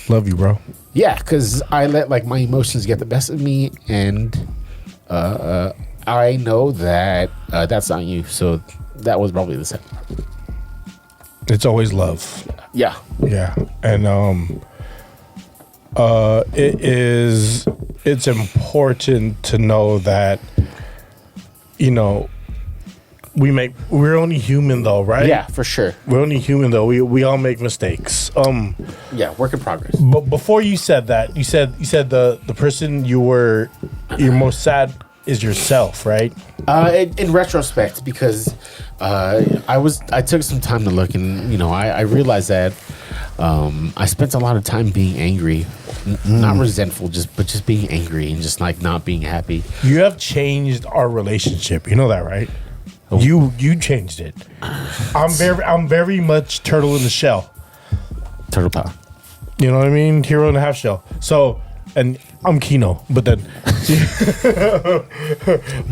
Love you, bro. yeah, because I let like my emotions get the best of me, and I know that that's not you. So that was probably the second. It's always love. Yeah, Yeah. And it's important to know that, you know, we're only human though, right? yeah, for sure. We're only human though. We all make mistakes. Yeah, work in progress. But before you said that, you said the person you're most sad is yourself, right? In retrospect, because I took some time to look, and you know, I realized that I spent a lot of time being angry, not resentful, but just being angry and just like not being happy. You have changed our relationship. You know that, right? You changed it. I'm very much turtle in the shell. Turtle power. You know what I mean? Hero in a half shell. So, and I'm Kino, but then,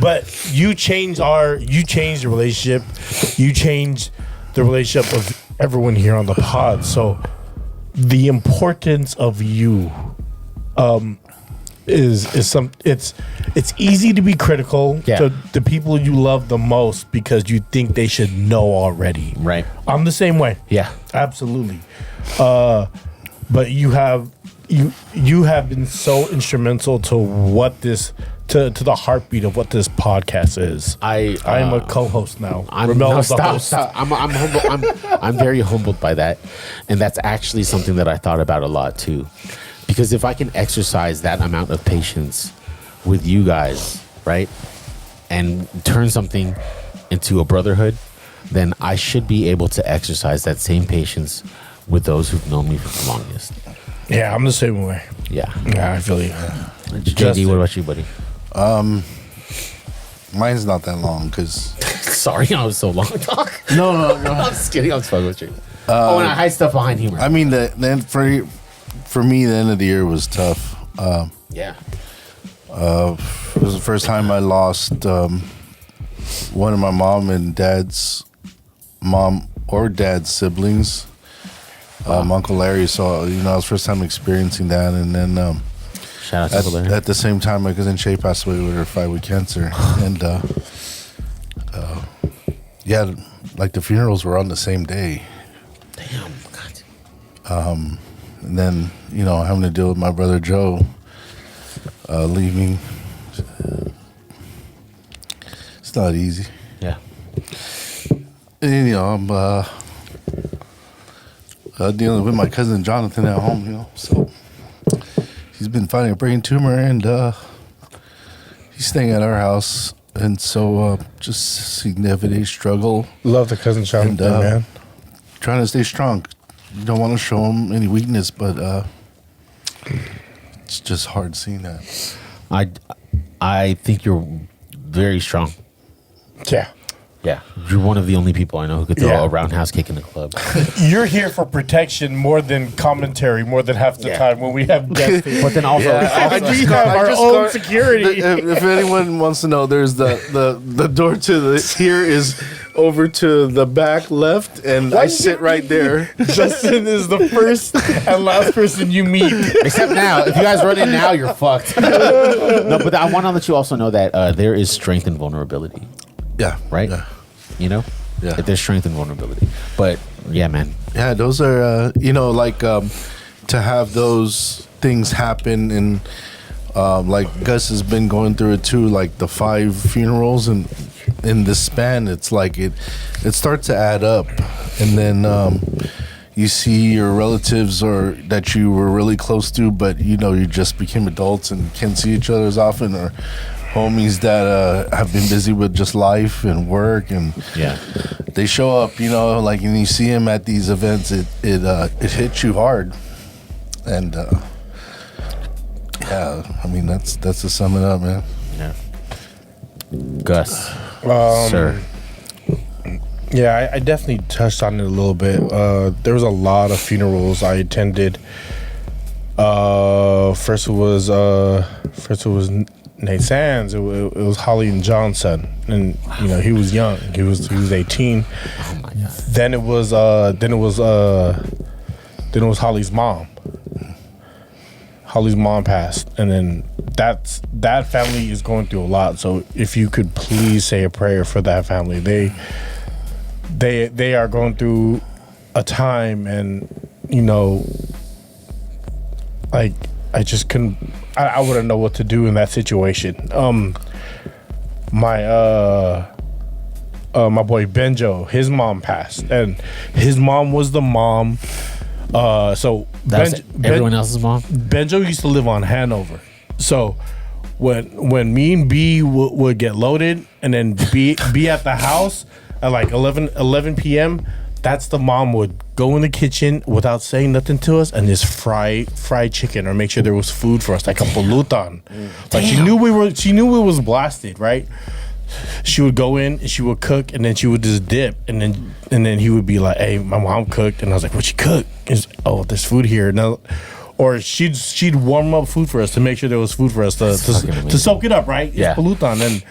but you changed the relationship. You changed the relationship of everyone here on the pod. So, the importance of you, is some. It's easy to be critical to the people you love the most because you think they should know already. Right. I'm the same way. Yeah. Absolutely. But you have been so instrumental to what this to the heartbeat of what this podcast is. I am a co-host now. Rommel is the host. Stop. I'm humble. I'm very humbled by that, and that's actually something that I thought about a lot too, because if I can exercise that amount of patience with you guys, right, and turn something into a brotherhood, then I should be able to exercise that same patience with those who've known me for the longest. Yeah, I'm the same way. Yeah. Yeah, I feel you. JD, what about you, buddy? Mine's not that long because Sorry, I was so long to talk. no. I'm just kidding. I'm just fucking with you. And I hide stuff behind humor. I mean, then for me, the end of the year was tough. Yeah. It was the first time I lost one of my mom or dad's siblings. Uncle Larry. So it was the first time experiencing that, and then Shout out to Larry. at the same time, my cousin Shay passed away with her 5-week cancer, and yeah, like the funerals were on the same day. Damn. God. And then, having to deal with my brother Joe leaving. It's not easy. Yeah. And, you know, I'm dealing with my cousin Jonathan at home, you know. So he's been fighting a brain tumor, and he's staying at our house. And so just significant struggle. Love the cousin Jonathan, man. Trying to stay strong. You don't want to show him any weakness, but it's just hard seeing that. I think you're very strong. Yeah. Yeah, you're one of the only people I know who could throw a roundhouse kick in the club. You're here for protection more than commentary, more than half the time when we have guests here. But then also, We have our own security. If anyone wants to know, there's the door to the here is over to the back left, and I sit right there. Justin is the first and last person you meet. except now, if you guys run in now, you're fucked. No, but I want to let you also know that there is strength in vulnerability. Yeah. Right? Yeah. You know? Yeah. That there's strength in vulnerability. But yeah, man. Yeah, those are you know, like to have those things happen, and like Gus has been going through it too, like the 5 funerals, and in this span it's like it starts to add up, and then you see your relatives or that you were really close to, but you know, you just became adults and can't see each other as often, or homies that have been busy with just life and work, and they show up, you know, like, and you see them at these events, it hits you hard, and yeah, I mean, that's to sum it up, man. Yeah. Gus, sir. Yeah, I definitely touched on it a little bit. There was a lot of funerals I attended. First it was Nate Sands. It was Holly and John's son, and you know, he was young. He was 18. Oh my god. Then it was Holly's mom. Holly's mom passed, and then that family is going through a lot. So if you could please say a prayer for that family, they are going through a time, and you know, like, I just couldn't. I wouldn't know what to do in that situation. My boy Benjo, his mom passed, and his mom was the mom. So everyone else's mom. Benjo used to live on Hanover. So when me and B would get loaded and then be at the house at like 11 p.m., that's the mom would go in the kitchen without saying nothing to us and just fry chicken or make sure there was food for us, like a pulutan. Like she knew we was blasted, right? She would go in and she would cook, and then she would just dip, and then he would be like, "Hey, my mom cooked," and I was like, "What she cooked?" Oh, there's food here. No, or she'd warm up food for us to make sure there was food for us to soak it up, right? Yeah. It's pulutan, and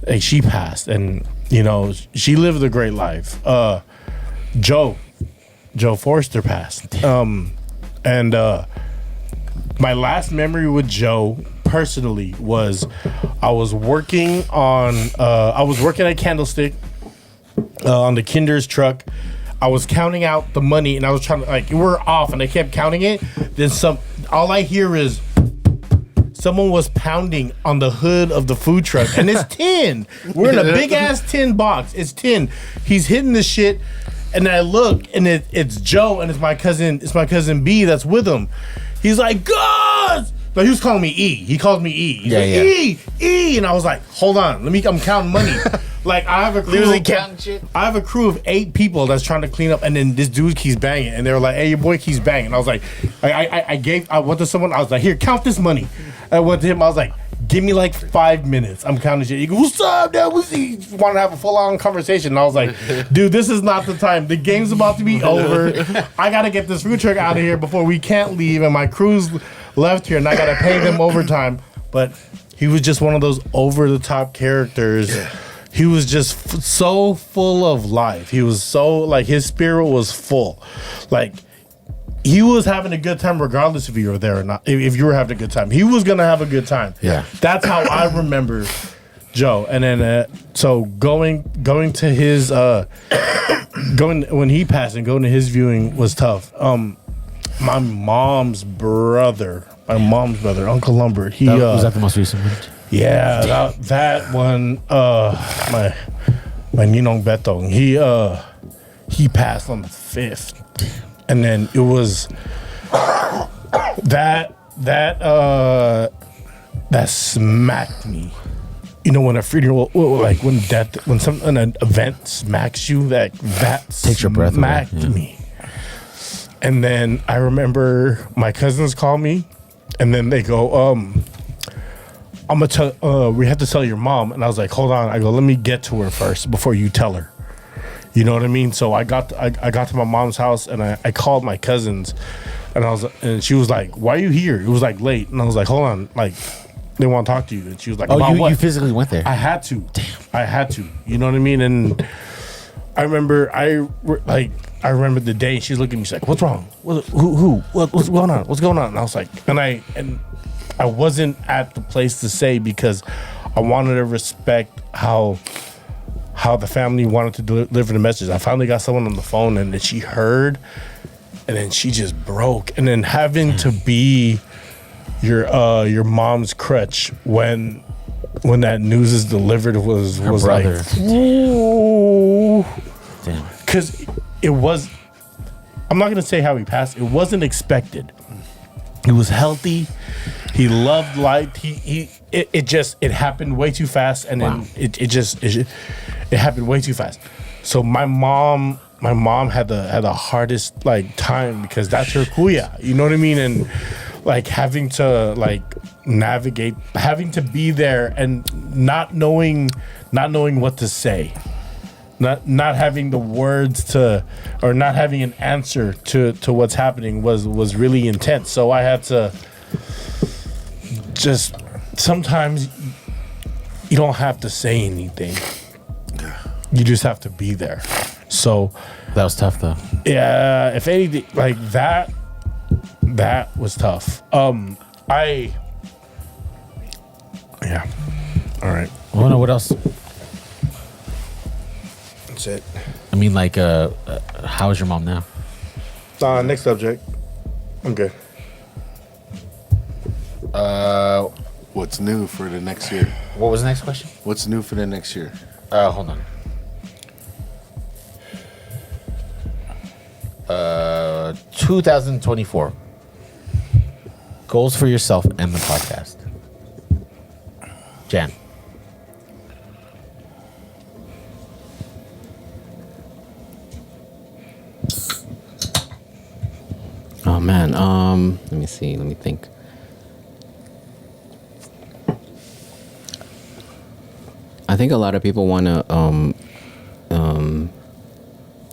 hey, she passed, and you know, she lived a great life. Joe Forster passed. And my last memory with Joe personally was I was working at Candlestick on the Kinder's truck. I was counting out the money, and I was trying to, like, we're off, and I kept counting it. Then all I hear is someone was pounding on the hood of the food truck, and it's tin. We're in a big ass tin box. It's tin. He's hitting this shit. And then I look, and it's Joe, and it's my cousin B that's with him. He's like, "Gus!" But he was calling me E. He called me E. He's like, E, and I was like, "Hold on, I'm counting money." Like, I have a crew of 8 people that's trying to clean up, and then this dude keeps banging, and they were like, "Hey, your boy keeps banging." And I was like, I went to someone, I was like, "Here, count this money." I went to him, I was like, "Give me like 5 minutes. I'm counting shit." He goes, "What's up, man?" He wanted to have a full-on conversation. And I was like, "Dude, this is not the time. The game's about to be over. I got to get this food truck out of here before we can't leave. And my crew's left here, and I got to pay them overtime." But he was just one of those over-the-top characters. Yeah. He was just so full of life. He was so, like, his spirit was full. Like, he was having a good time regardless if you were there or not. If you were having a good time, he was gonna have a good time. Yeah, that's how I remember Joe. And then so going to his going when he passed and going to his viewing was tough. My mom's brother, Uncle Lumber. Was that the most recent one? Yeah, that one. My Ninong Betong. He passed on the 5th, and then it was that smacked me. You know, when a funeral, like when an event smacks you, that Takes your breath away. smacked me. And then I remember my cousins call me, and then they go, I'm gonna tell. We have to tell your mom, and I was like, hold on. I go, let me get to her first before you tell her. You know what I mean? So I got to my mom's house, and I called my cousins, and she was like, why are you here? It was like late, and I was like, hold on, like they want to talk to you. And she was like, about what? You physically went there? I had to. Damn. I had to. You know what I mean? And I remember the day she's looking at me, she's like, what's wrong? What's going on? What's going on? And I was like, and I wasn't at the place to say, because I wanted to respect how the family wanted to deliver the message. I finally got someone on the phone, and then she heard, and then she just broke. And then having to be your mom's crutch when that news is delivered was brother. like, ooh. Damn. Because it was, I'm not gonna say how he passed. It wasn't expected. He was healthy. He loved life. It happened way too fast, and then it happened way too fast. So my mom had the hardest like time, because that's her kuya. You know what I mean? And like having to like navigate, having to be there, and not knowing what to say. Not having the words to, or not having an answer to what's happening was really intense. So I had to just, sometimes you don't have to say anything. You just have to be there. So That was tough though. yeah, if anything, like that was tough. Yeah. All right. Well, no, what else? That's it. I mean, like, how is your mom now? Next subject. I'm good. What's new for the next year? What was the next question? What's new for the next year? Hold on. 2024. Goals for yourself and the podcast. Jan. Oh man, let me see. Let me think. I think a lot of people want to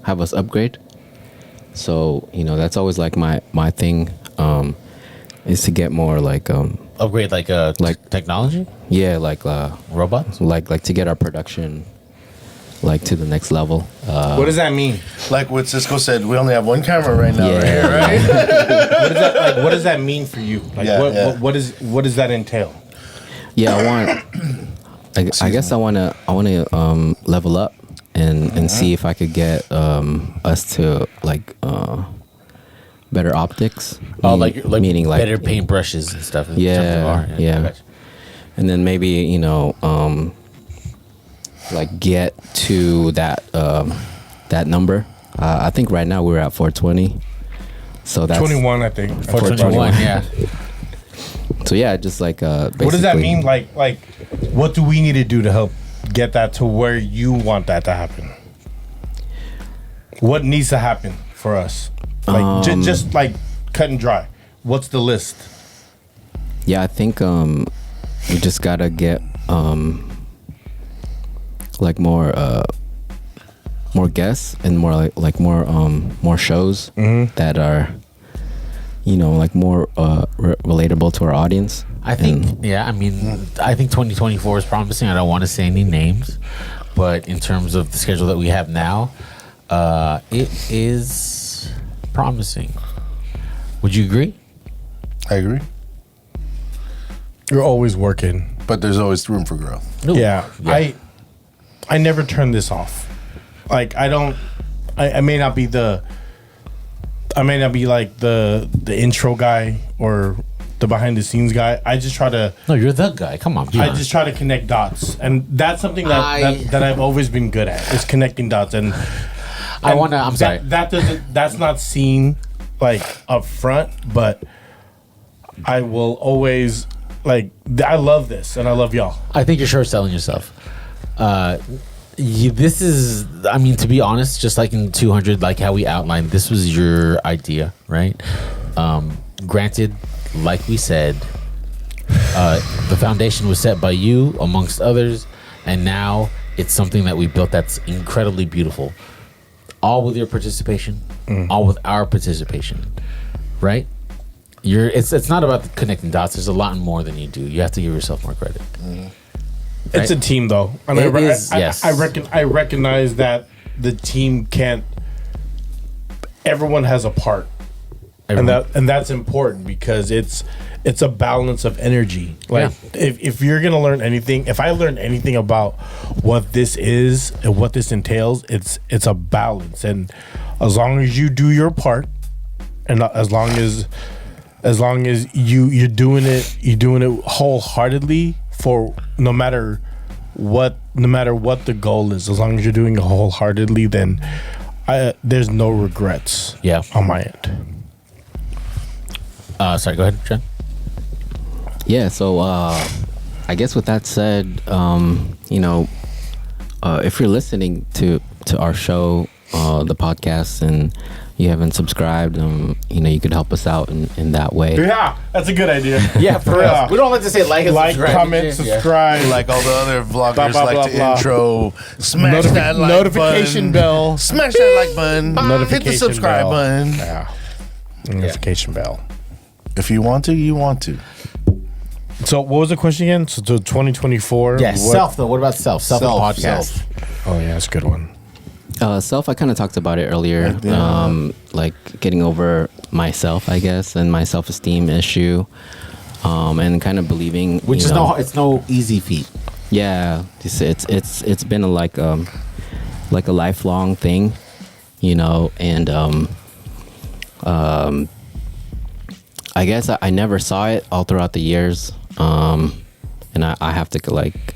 have us upgrade. So that's always like my thing, is to get more like Upgrade like technology? yeah, like Robots? like to get our production like to the next level. What does that mean? Like what Cisco said, we only have one camera right now, Yeah. right here, right? What does that mean for you? Like what does that entail? Yeah, I guess I want to level up and see if I could get us to like better optics. Oh, like meaning like better paintbrushes and stuff. In terms of Yeah, art. yeah. I got you. And then maybe like get to that number. I think right now we're at 420. So that's 21, I think. 421, yeah. So yeah, just like basically, What does that mean? Like what do we need to do to help get that to where you want that to happen? What needs to happen for us? Like just like cut and dry. What's the list? Yeah, I think we just gotta get like more guests and more like more shows that are like more relatable to our audience. I think, I think 2024 is promising. I don't want to say any names, but in terms of the schedule that we have now, it is promising. Would you agree? I agree. You're always working. But there's always room for growth. Ooh, Yeah. I never turn this off. Like I may not be like the intro guy or the behind the scenes guy. I just try to. No, you're the guy. Come on. I just try to connect dots, and that's something that I've always been good at is connecting dots. And I'm sorry. That's not seen like up front, but I will always like. I love this, and I love y'all. I think you're short selling yourself. This is, I mean, to be honest, just like in 200, like how we outlined, this was your idea, right? Granted, like we said, the foundation was set by you amongst others, and now it's something that we built that's incredibly beautiful. All with your participation, all with our participation, right? It's not about connecting dots. There's a lot more than you do. You have to give yourself more credit. Right? It's a team, though. And yes. I recognize that the team can't. Everyone has a part, and that's important because it's a balance of energy. Like if you're gonna learn anything, if I learn anything about what this is and what this entails, it's a balance. And as long as you do your part, and as long as you're doing it wholeheartedly. For no matter what the goal is, as long as you're doing it wholeheartedly, then there's no regrets. Yeah, on my end. Sorry, go ahead, Jen. Yeah, so I guess with that said, if you're listening to our show, the podcast, and you haven't subscribed, you could help us out in that way. Yeah, that's a good idea. Yeah, for real. We don't like to say like and subscribe. Comment, subscribe. Like all the other vloggers Blah, blah, like blah, to blah. intro, smash that like notification button. bell. Smash that like button. Notification Hit the subscribe bell. button. Yeah. Notification bell. If you want to, you want to. So what was the question again? So to 2024. Yeah, self though. What about self? Self podcast. Oh yeah, that's a good one. Self, I kind of talked about it earlier, like getting over myself, I guess, and my self-esteem issue, and kind of believing, Which is it's no easy feat. Yeah, it's been like a lifelong thing, and I guess I never saw it all throughout the years, and I have to like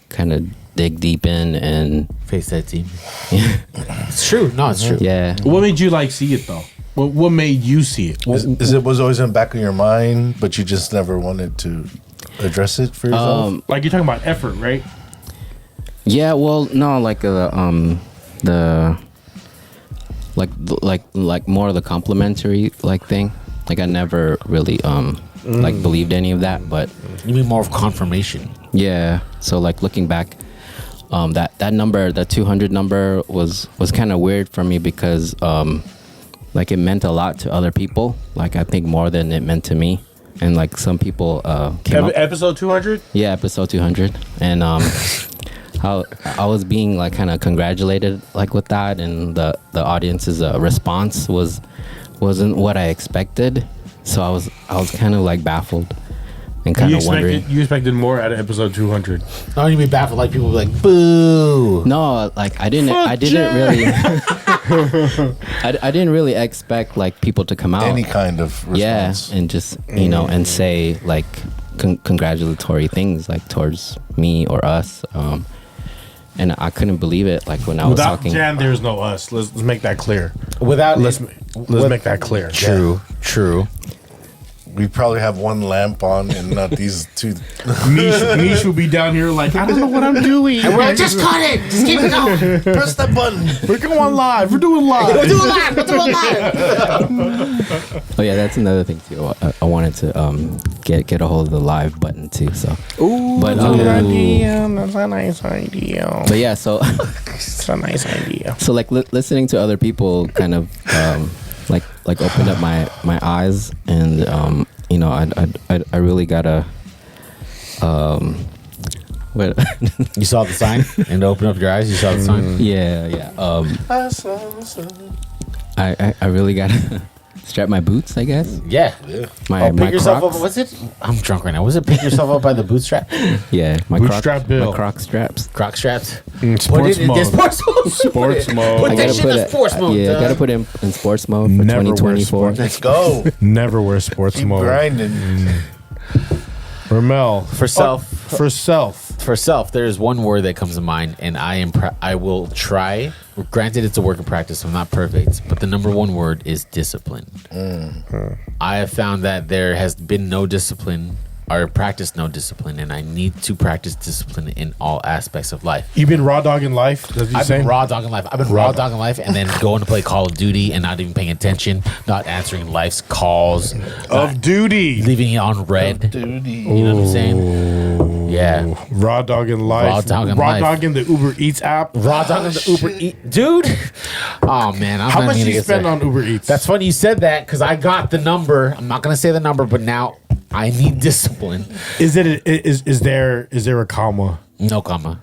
kind of dig deep in and face that team. It's true. No, it's true. Yeah. What made you like see it though? What made you see it? Is it was always in the back of your mind, but you just never wanted to address it for yourself? Like you're talking about effort, right? Yeah. Well, no, like like more of the complimentary like thing. Like I never really like believed any of that, but You mean more of confirmation? yeah. So like looking back, that number, the 200 number was kind of weird for me because like it meant a lot to other people. Like I think more than it meant to me. And like some people came up. Episode 200? Yeah, episode 200. And how I was being like kind of congratulated like with that, and the audience's response wasn't what I expected. So I was kind of like baffled and kind of wondering. You expected more out of episode 200. No, you mean baffled? Like people be like, "Boo!" No, like I didn't really. I didn't really expect like people to come out. Any kind of response. Yeah, and just and say like congratulatory things like towards me or us. And I couldn't believe it. Like when I was Without talking. Jan, there's no us. Let's make that clear. Let's Make that clear. True. We probably have one lamp on and not these two. Mish will be down here like, I don't know what I'm doing. And we're like, just cut it. Just keep it going. Press that button. We're going live. We're doing live. We're doing live. We're doing live. Oh yeah, that's another thing too. I wanted to get a hold of the live button too. So. Ooh, But, that's a good idea. That's a nice idea. But yeah, so. It's a nice idea. So like listening to other people kind of like opened up my eyes, and I really gotta what You saw the sign and open up your eyes. You saw the sign. yeah I saw the sun. I really gotta Strap my boots, I guess. Yeah. My Pick yourself Crocs. up. Was it? I'm drunk right now. Was it pick yourself up by the bootstrap? Yeah, my Bootstrap Bill. My Croc straps. Croc straps. Sports mode. Sports mode. Sports mode. Put I that gotta shit put in it. sports mode. Yeah, I gotta put it in sports mode for Never wear 2024. sports. Let's go. Never wear sports Keep mode. grinding. Rommel. For self. For self. For self, there is one word that comes to mind, and I will try. Granted, it's a work in practice. I'm not perfect, but the number one word is discipline. I have found that there has been no discipline or practice no discipline, and I need to practice discipline in all aspects of life. You been raw dogging life? Does he I've say? been raw dogging life. I've been raw dogging life, and then going to play Call of Duty and not even paying attention, not answering life's calls, Of duty. leaving it on red. Duty. You know what I'm saying? Yeah. Raw dogging life. Raw dogging life. dogging the Uber Eats app. Raw dogging the Uber Eats. Dude. Oh, man. I'm How not much gonna do you get spend there. on Uber Eats? That's funny you said that because I got the number. I'm not going to say the number, but now I need discipline. Is there a comma No comma.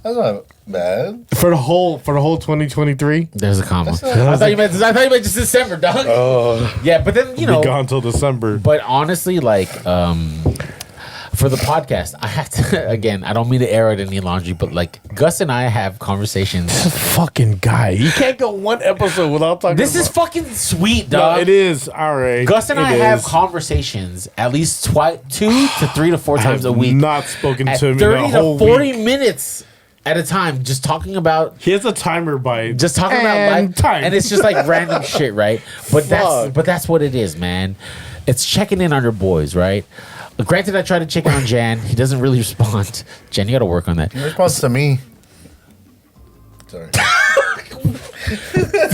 That's not bad. for the whole 2023? There's a comma. That's not- I thought you meant just December, dog. Yeah, but then, you know. Be gone till December. But honestly, like, for the podcast, I have to, again, I don't mean to air out any laundry, but like, Gus and I have conversations. Fucking guy, you can't go one episode without talking. This is fucking sweet, dog. No, it is all right. Gus and It I have is. conversations at least 2 to 3 to 4 times a week. Not spoken At to him in 30 a to whole 40 week. minutes at a time, just talking about He has a timer by about life, time. and it's just like random shit, right? But Fuck. that's what it is, man. It's checking in on your boys, right? Granted, I tried to check in on Jan. He doesn't really respond. Jan, you got to work on that. He responds to me. Sorry.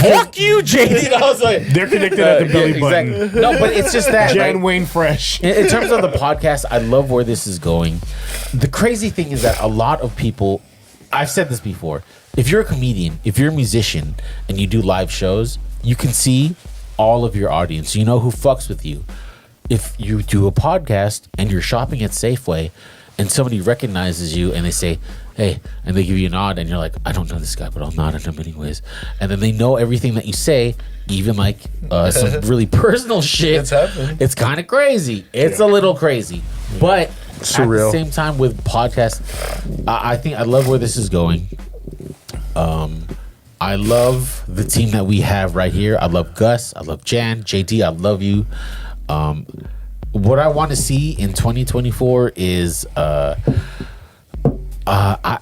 Fuck you, JD. I was like, They're connected at the belly button. exactly. No, but it's just that. Jan like, Wayne Fresh. in terms of the podcast, I love where this is going. The crazy thing is that a lot of people, I've said this before, if you're a comedian, if you're a musician, and you do live shows, you can see all of your audience. You know who fucks with you. If you do a podcast and you're shopping at Safeway and somebody recognizes you and they say, hey, and they give you a nod and you're like, I don't know this guy, but I'll nod at him anyways. And then they know everything that you say, even like some really personal shit. It's happened. It's kind of crazy. It's a little crazy. But Surreal. at the same time with podcasts, I think I love where this is going. I love the team that we have right here. I love Gus. I love Jan. JD, I love you. What I want to see in 2024 is I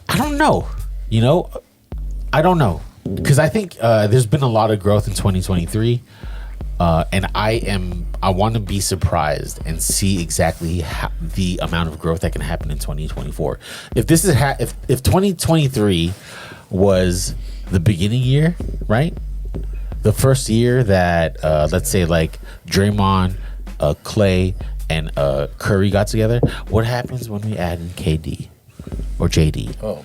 don't know. You know, I don't know, because I think there's been a lot of growth in 2023, and I want to be surprised and see exactly the amount of growth that can happen in 2024. If this is if 2023 was the beginning year, right? The first year that let's say like Draymond, Clay, and Curry got together. What happens when we add in KD or JD? Oh,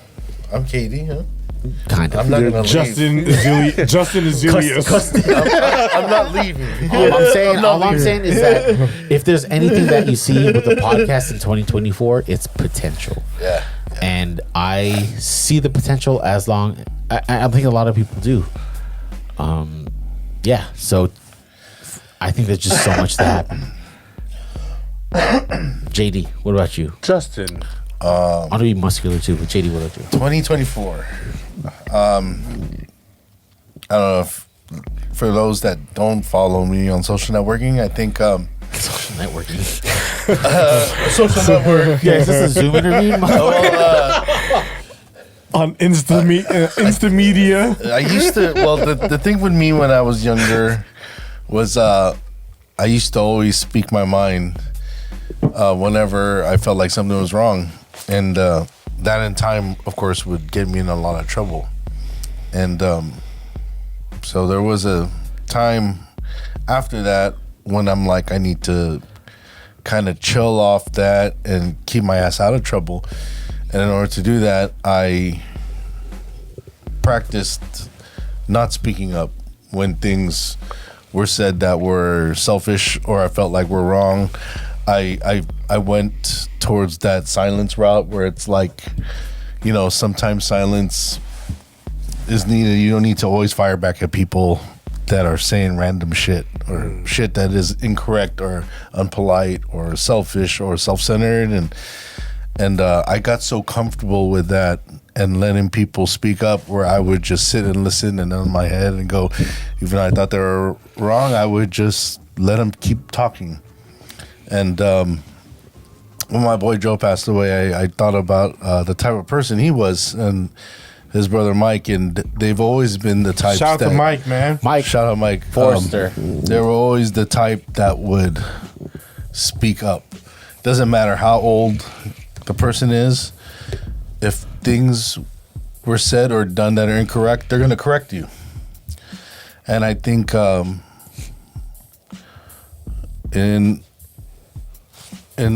I'm KD, huh? Kind of. I'm not gonna Justin Azilius. I'm not leaving. All I'm saying is that if there's anything that you see with the podcast in 2024, it's potential. Yeah. And I see the potential I think a lot of people do. Yeah. So I think there's just so much to happen. JD, what about you? Justin. I want to be muscular too, but JD, what about you? 2024. I don't know if for those that don't follow me on social networking, I think Social networking. social network. Yeah, is this a Zoom interview? On Insta Media. I used to. Well, the thing with me when I was younger was I used to always speak my mind whenever I felt like something was wrong, and that in time, of course, would get me in a lot of trouble. And so there was a time after that when I'm like, I need to kind of chill off that and keep my ass out of trouble. And in order to do that, I practiced not speaking up when things were said that were selfish or I felt like were wrong. I went towards that silence route where it's like, you know, sometimes silence is needed. You don't need to always fire back at people that are saying random shit or shit that is incorrect or unpolite or selfish or self-centered, and I got so comfortable with that and letting people speak up, where I would just sit and listen and in my head and go, even though I thought they were wrong, I would just let them keep talking. And when my boy Joe passed away, I thought about the type of person he was and his brother Mike, and they've always been the type. Shout out to Mike, man. Mike, shout out Mike Forrester. They were always the type that would speak up. Doesn't matter how old the person is. If things were said or done that are incorrect, they're going to correct you. And I think in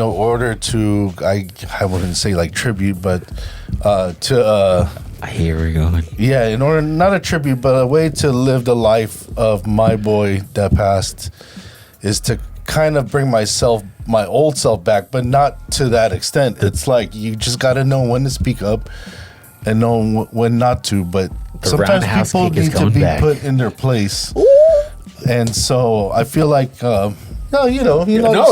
order to, I wouldn't say like tribute, but Here we go. yeah, in order, not a tribute, but a way to live the life of my boy that passed is to kind of bring my old self back, but not to that extent. It's like you just got to know when to speak up and know when not to. But sometimes roundhouse people kick is need to coming be back. put in their place. And so I feel like, no, some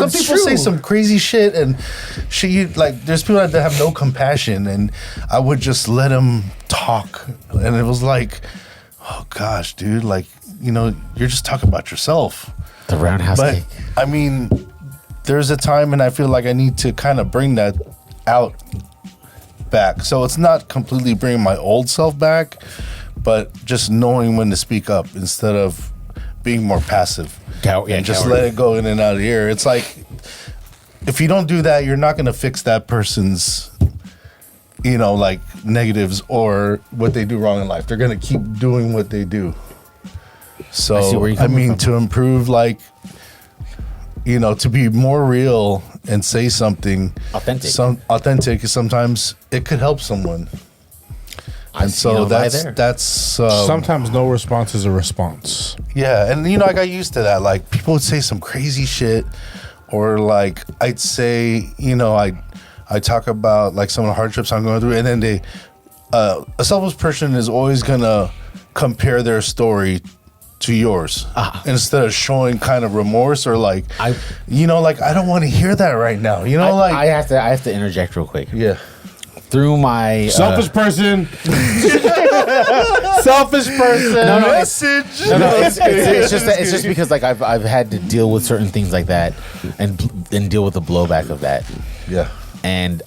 it's people true. say some crazy shit, and there's people that have no compassion, and I would just let them talk, and it was like, oh gosh, dude, like, you're just talking about yourself. The roundhouse But kick. I mean, there's a time, and I feel like I need to kind of bring that out back. So it's not completely bringing my old self back, but just knowing when to speak up instead of being more passive. And just let it go in and out of the air. It's like, if you don't do that, you're not going to fix that person's, like negatives or what they do wrong in life. They're going to keep doing what they do. So, I see where you're coming from. to improve, like, to be more real and say something authentic, sometimes it could help someone. And so that's Sometimes no response is a response. yeah, and I got used to that. Like, people would say some crazy shit, or like I'd say, I talk about like some of the hardships I'm going through, and then a selfish person is always gonna compare their story to yours instead of showing kind of remorse or like, I don't want to hear that right now. I have to interject real quick. Yeah. Through my Selfish person. Selfish person. No, Message. it's just because like I've had to deal with certain things like that and deal with the blowback of that. Yeah. And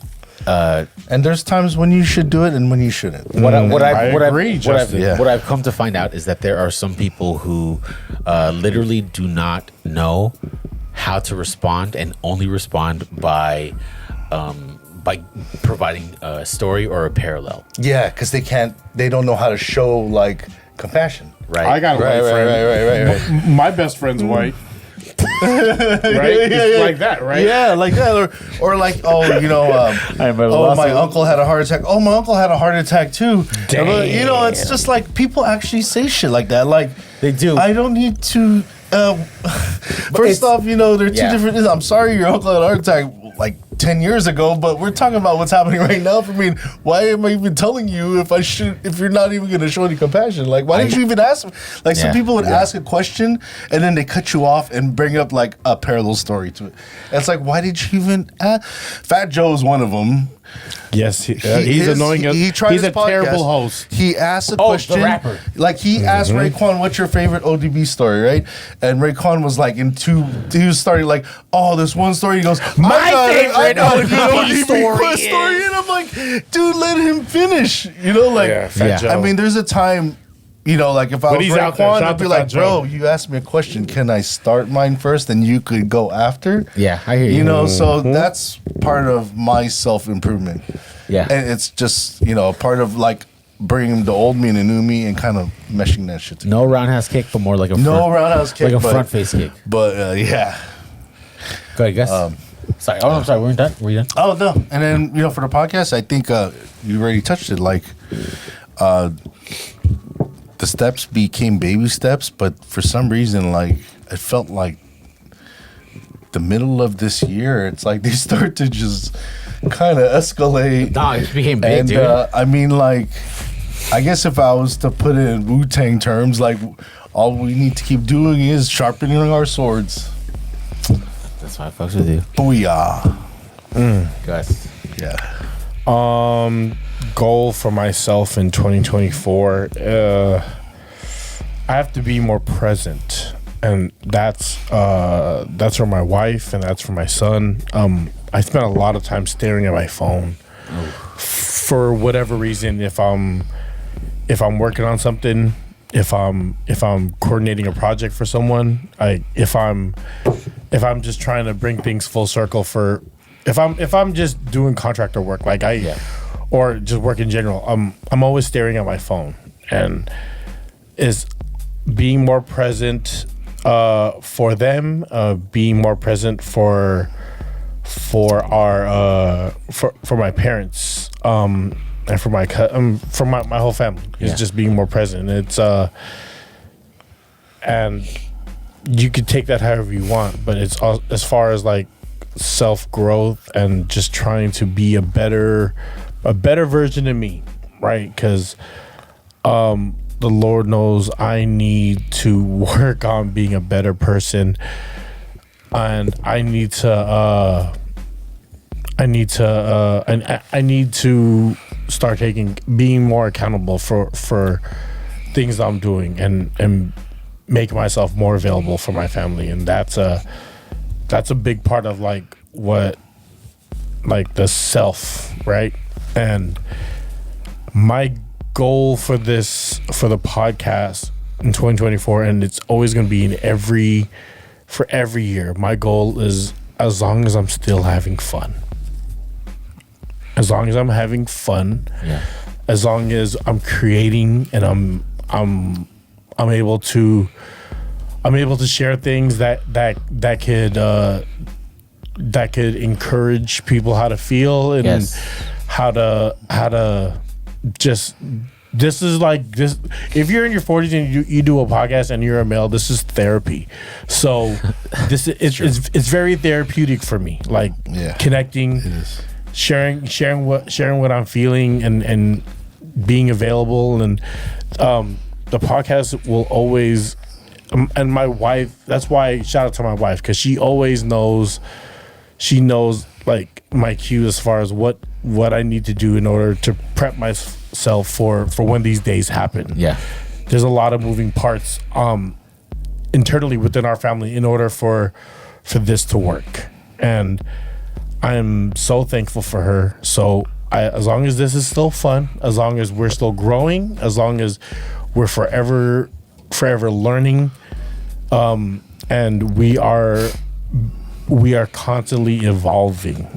there's times when you should do it and when you shouldn't. what I've come to find out is that there are some people who literally do not know how to respond and only respond by providing a story or a parallel. Yeah, because they don't know how to show like compassion. Right. I got a white friend. Right. My best friend's white. Right? Yeah. Like that, right? Yeah, like that. Or like, my uncle had a heart attack. Oh, my uncle had a heart attack too. Damn. It's just like people actually say shit like that. Like, They do. I don't need to. First off, they're two different. I'm sorry your uncle had a heart attack like 10 years ago, but we're talking about what's happening right now. For me, why am I even telling you if you're not even going to show any compassion? Like, why didn't you even ask? Like, some people would ask a question and then they cut you off and bring up like a parallel story to it. It's like, why did you even ask? Fat Joe is one of them. Yes, he's annoying. He's a terrible host. He asked a question. The rapper. Like, he asked Raekwon, what's your favorite ODB story, right? And Raekwon was like, he was starting like, oh, this one story. He goes, My favorite ODB story And I'm like, dude, let him finish. I mean, there's a time, like if I was he's out there. Raekwon, Shout I'd out be to like, Fat Joe. bro, you asked me a question. Can I start mine first and you could go after? Yeah, I hear you. So that's part of my self-improvement. Yeah. And it's just, part of like bringing the old me and the new me and kind of meshing that shit together. No roundhouse kick, but more like a roundhouse kick, like a but- front face kick. But yeah. Go ahead, guys. Sorry. Oh, I'm sorry. We're done. Were you done? Oh, no. And then, for the podcast, I think you already touched it. Like, the steps became baby steps, but for some reason, like, it felt like the middle of this year, it's like they start to just kind of escalate. No, it became big, And dude. I mean, like, I guess if I was to put it in Wu-Tang terms, like, all we need to keep doing is sharpening our swords. That's why I fucks with you. Booyah. Gus. Yeah. Goal for myself in 2024. I have to be more present, and that's for my wife and that's for my son. I spend a lot of time staring at my phone for whatever reason. If I'm working on something, if I'm coordinating a project for someone, if I'm just trying to bring things full circle for if I'm just doing contractor work or just work in general, I'm always staring at my phone, and is being more present for them, being more present for our for my parents, and for my whole family. Is just being more present. It's and you could take that however you want, but it's all, as far as like self growth and just trying to be a better version of me, right? Because the Lord knows I need to work on being a better person, and I need to start being more accountable for things I'm doing, and make myself more available for my family. And that's a big part of like the self, right? And my goal for the podcast in 2024, and it's always going to be for every year, my goal is, as long as I'm still having fun, as long as I'm having fun, as long as I'm creating and I'm able to share things that could encourage people how to feel, and how to just, this is like this. If you're in your 40s and you do a podcast and you're a male, this is therapy. So this is it's very therapeutic for me. Like connecting, sharing what I'm feeling, and being available. And the podcast will always, and my wife, that's why shout out to my wife, because she always knows, like my cues as far as what I need to do in order to prep myself for when these days happen. There's a lot of moving parts internally within our family in order for this to work, and I'm so thankful for her. So as long as this is still fun, as long as we're still growing, as long as we're forever learning, and we are constantly evolving.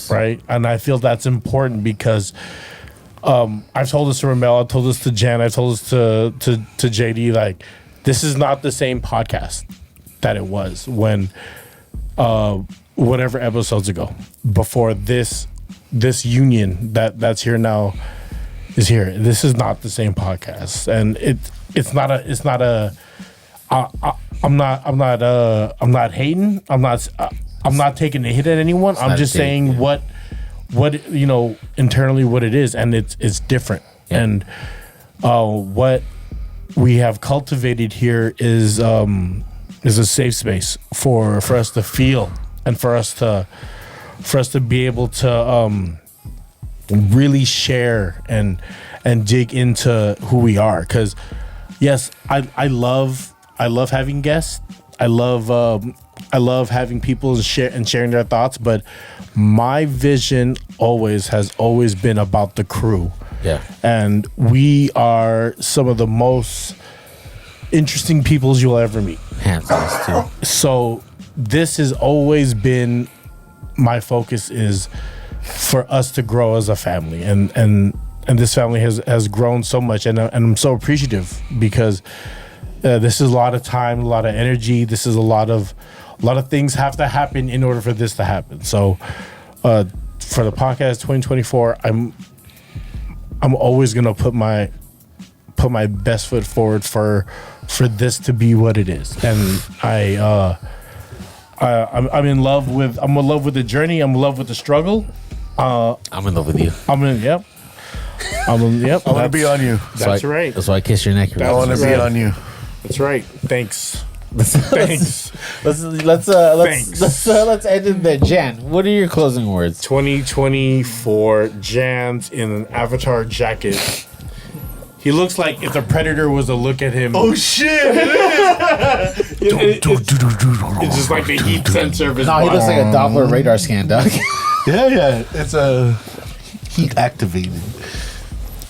Right. And I feel that's important, because I've told this to Rommel, I've told this to Jen, I've told this to JD, like, this is not the same podcast that it was when whatever episodes ago, before this union that's here now is here. This is not the same podcast, and it's not a I'm not hating. I'm not taking a hit at anyone. I'm just saying what internally what it is, and it's different. And what we have cultivated here is a safe space for us to feel, and for us to be able to really share and dig into who we are. Because yes, I love having guests. I love having people and sharing their thoughts. But my vision has always been about the crew. And we are some of the most interesting peoples you'll ever meet. Handsome too. So this has always been my focus, is for us to grow as a family, and this family has grown so much, and I'm so appreciative, because this is a lot of time, a lot of energy. This is a lot of things have to happen in order for this to happen. So for the podcast 2024, I'm always gonna put my best foot forward for this to be what it is. And I'm in love with the journey. I'm in love with the struggle. I'm in love with you. I want to be on you. That's right. That's why I kiss your neck. I want to be on you. That's right. Thanks. Thanks. Let's end it there. Jan, what are your closing words? 2024 Jan's in an Avatar jacket. He looks like if the Predator was to look at him. Oh shit! It's just like the heat sensor of his No, he looks like a body. Doppler radar scan, dog. Yeah. It's a heat activated.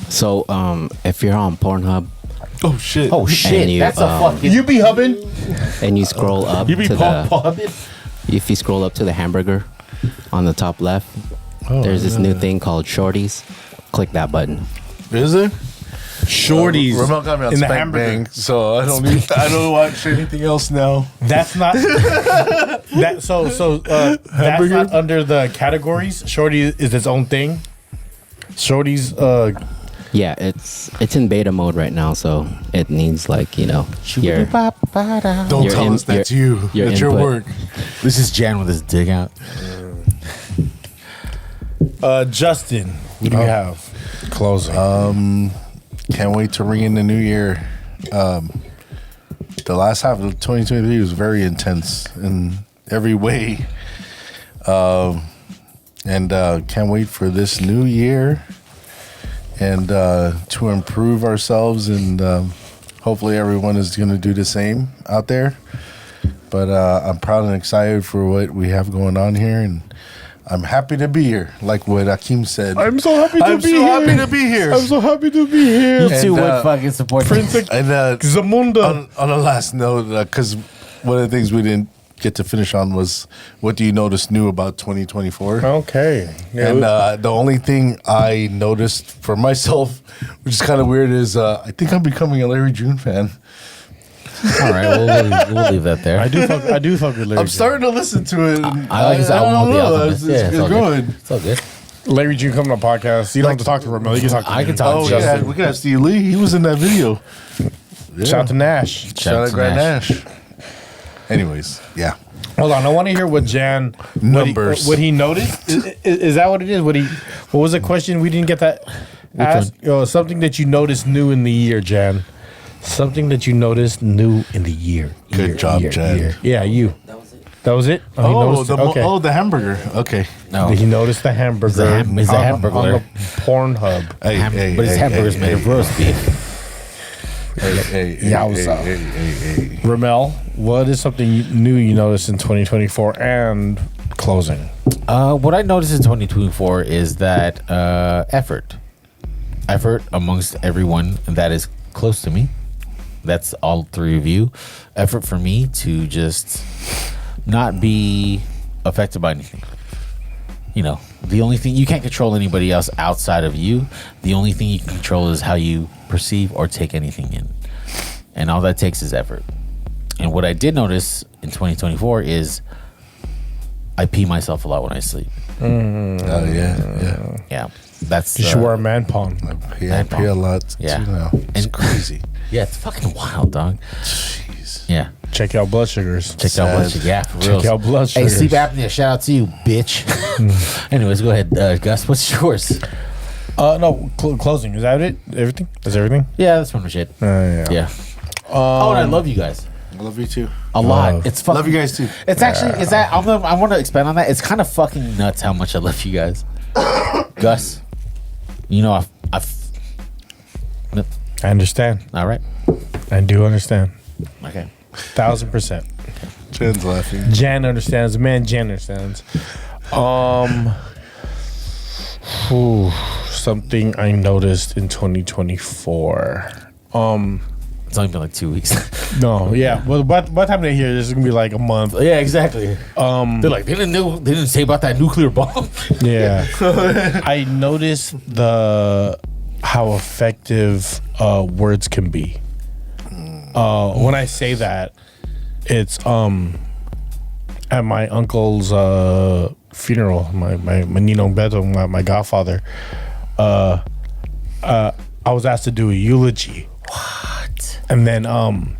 So, if you're on Pornhub Oh shit! Oh shit! And you, That's a fucking. You be hubbing? and you scroll up You be to hubbing? if you scroll up to the hamburger on the top left, there's this new thing called Shorties. Click that button. Is it? Shorties. Rommel got me on in the Spank hamburger. Bang, so I don't watch anything else now. That's not that's not under the categories. Shorty is its own thing. Shorty's Yeah, it's in beta mode right now, so it needs like Don't your tell in- us that's your- you. your That's your input. work. This is Jan with his dig out. Justin. What do you have? Closing. Can't wait to ring in the new year. The last half of 2023 was very intense in every way. And can't wait for this new year and to improve ourselves. And hopefully everyone is going to do the same out there. But I'm proud and excited for what we have going on here. And I'm happy to be here, like what Akeem said. I'm so happy I'm so happy to be here. I'm so happy to be here. You two And, would fucking support Prince this. And Zamunda. on a last note, because one of the things we didn't get to finish on was what do you notice new about 2024? Okay. And the only thing I noticed for myself, which is kind of weird, is I think I'm becoming a Larry June fan. All right, we'll leave that there. I do fuck with Larry. I'm starting to listen to it. and I like his don't album, The know, Alchemist. It's, Yeah, it's all growing. good. It's all good. Larry June coming on podcast. You don't have to talk to Rommel. You can talk to I me. can talk Oh to yeah, Justin. we could have Steve Lee. He was in that video. Shout out to Nash. Shout out to Grand Nash. Nash. Anyways, yeah. Hold on, I want to hear what Jan Numbers. What he noticed. Is that what it is? What was the question? We didn't get that asked. Something that you noticed new in the year, Jan. Something that you noticed new in the year. Good job, Jan. Yeah, you. That was it. He noticed it? Okay. The hamburger. Okay. No, He noticed the hamburger. He's a hamburger. on the Pornhub. but his hamburger's made of roast beef. Hey. Rommel, what is something new you noticed in 2024 and closing? What I noticed in 2024 is that effort amongst everyone that is close to me. That's all three of you. Effort for me to just not be affected by anything. You know, the only thing you can't control anybody else outside of you. The only thing you can control is how you perceive or take anything in. And all that takes is effort. And what I did notice in 2024 is I pee myself a lot when I sleep. Oh yeah. Yeah. That's You should wear a man pawn. I pay a lot Yeah. too now. It's crazy. Yeah, it's fucking wild, dog. Jeez. Yeah. Check out blood sugars. Check out blood sugar. Yeah, for real. Check out blood Hey, sugars. sleep apnea. Shout out to you, bitch. Anyways, go ahead, Gus. What's yours? No, closing. Is that it? Everything? That's everything? Yeah, that's pretty much it. Yeah. Yeah. Oh, and I love you guys I love you too. a lot. Love. It's fucking. Love you guys too. It's actually. Is that? I want to expand on that. It's kind of fucking nuts how much I love you guys, Gus. You know, I understand. all right. I do understand. Okay. 1000%. Jen's laughing. Jan understands. Man, Jan understands. Something I noticed in 2024. It's only been like 2 weeks. No, yeah. Well, by the time they hear this, it's gonna be like a month. Yeah, exactly. They're like they didn't say about that nuclear bomb. Yeah. I noticed how effective words can be. When I say that, it's at my uncle's funeral, my Nino Beto, my godfather. I was asked to do a eulogy. What? And then I'm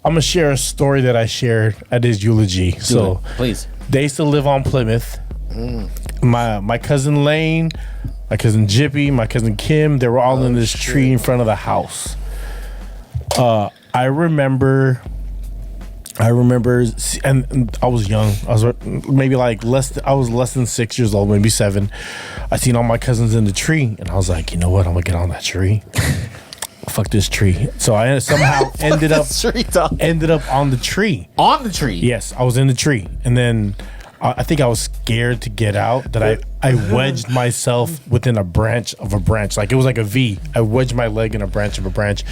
gonna share a story that I shared at his eulogy. So Please. they used to live on Plymouth. My cousin Lane, my cousin Jippy, my cousin Kim, they were all in this tree in front of the house. I remember, and I was young. I was maybe like I was less than 6 years old, maybe 7. I seen all my cousins in the tree, and I was like, you know what? I'm gonna get on that tree. Fuck this tree. So I somehow ended up on the tree. On the tree. Yes, I was in the tree, and then I think I was scared to get out. That I wedged myself within a branch of a branch, like it was like a V. I wedged my leg in a branch of a branch.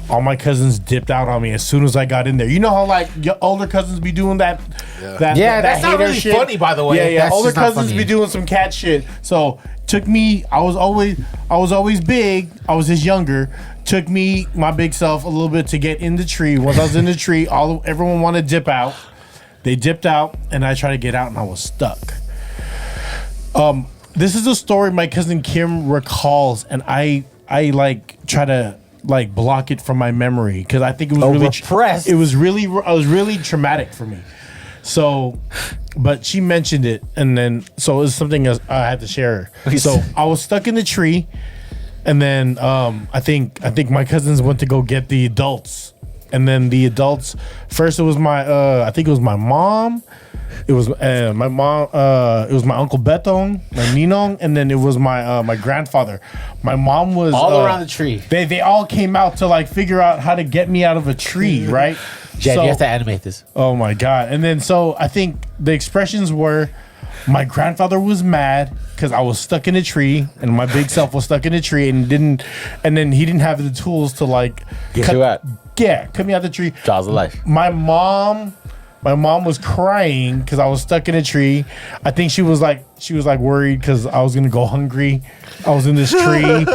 All my cousins dipped out on me as soon as I got in there. You know how like your older cousins be doing that? Yeah, that's not really shit? funny, by the way. Yeah. That's Older just not cousins funny. be doing some cat shit. So took me. I was always big. I was just younger. Took me, my big self, a little bit to get in the tree. Once I was in the tree, everyone wanted to dip out. They dipped out, and I tried to get out, and I was stuck. This is a story my cousin Kim recalls, and I like try to like block it from my memory because I think it was really repressed. It was really traumatic for me. So, but she mentioned it, and then so it was something I had to share. So I was stuck in the tree, and then I think my cousins went to go get the adults. And then the adults, first it was I think it was my mom. It was my mom. It was my uncle Betong, my ninong, and then it was my grandfather. My mom was all around the tree. They all came out to like figure out how to get me out of a tree, right? Jed, So- you have to animate this. Oh my god! And then so I think the expressions were, my grandfather was mad because I was stuck in a tree, and my big self was stuck in a tree, and then he didn't have the tools to like Get you out. Yeah, cut me out the tree. Jaws of life. My mom was crying because I was stuck in a tree. I think she was like worried because I was gonna go hungry. I was in this tree. You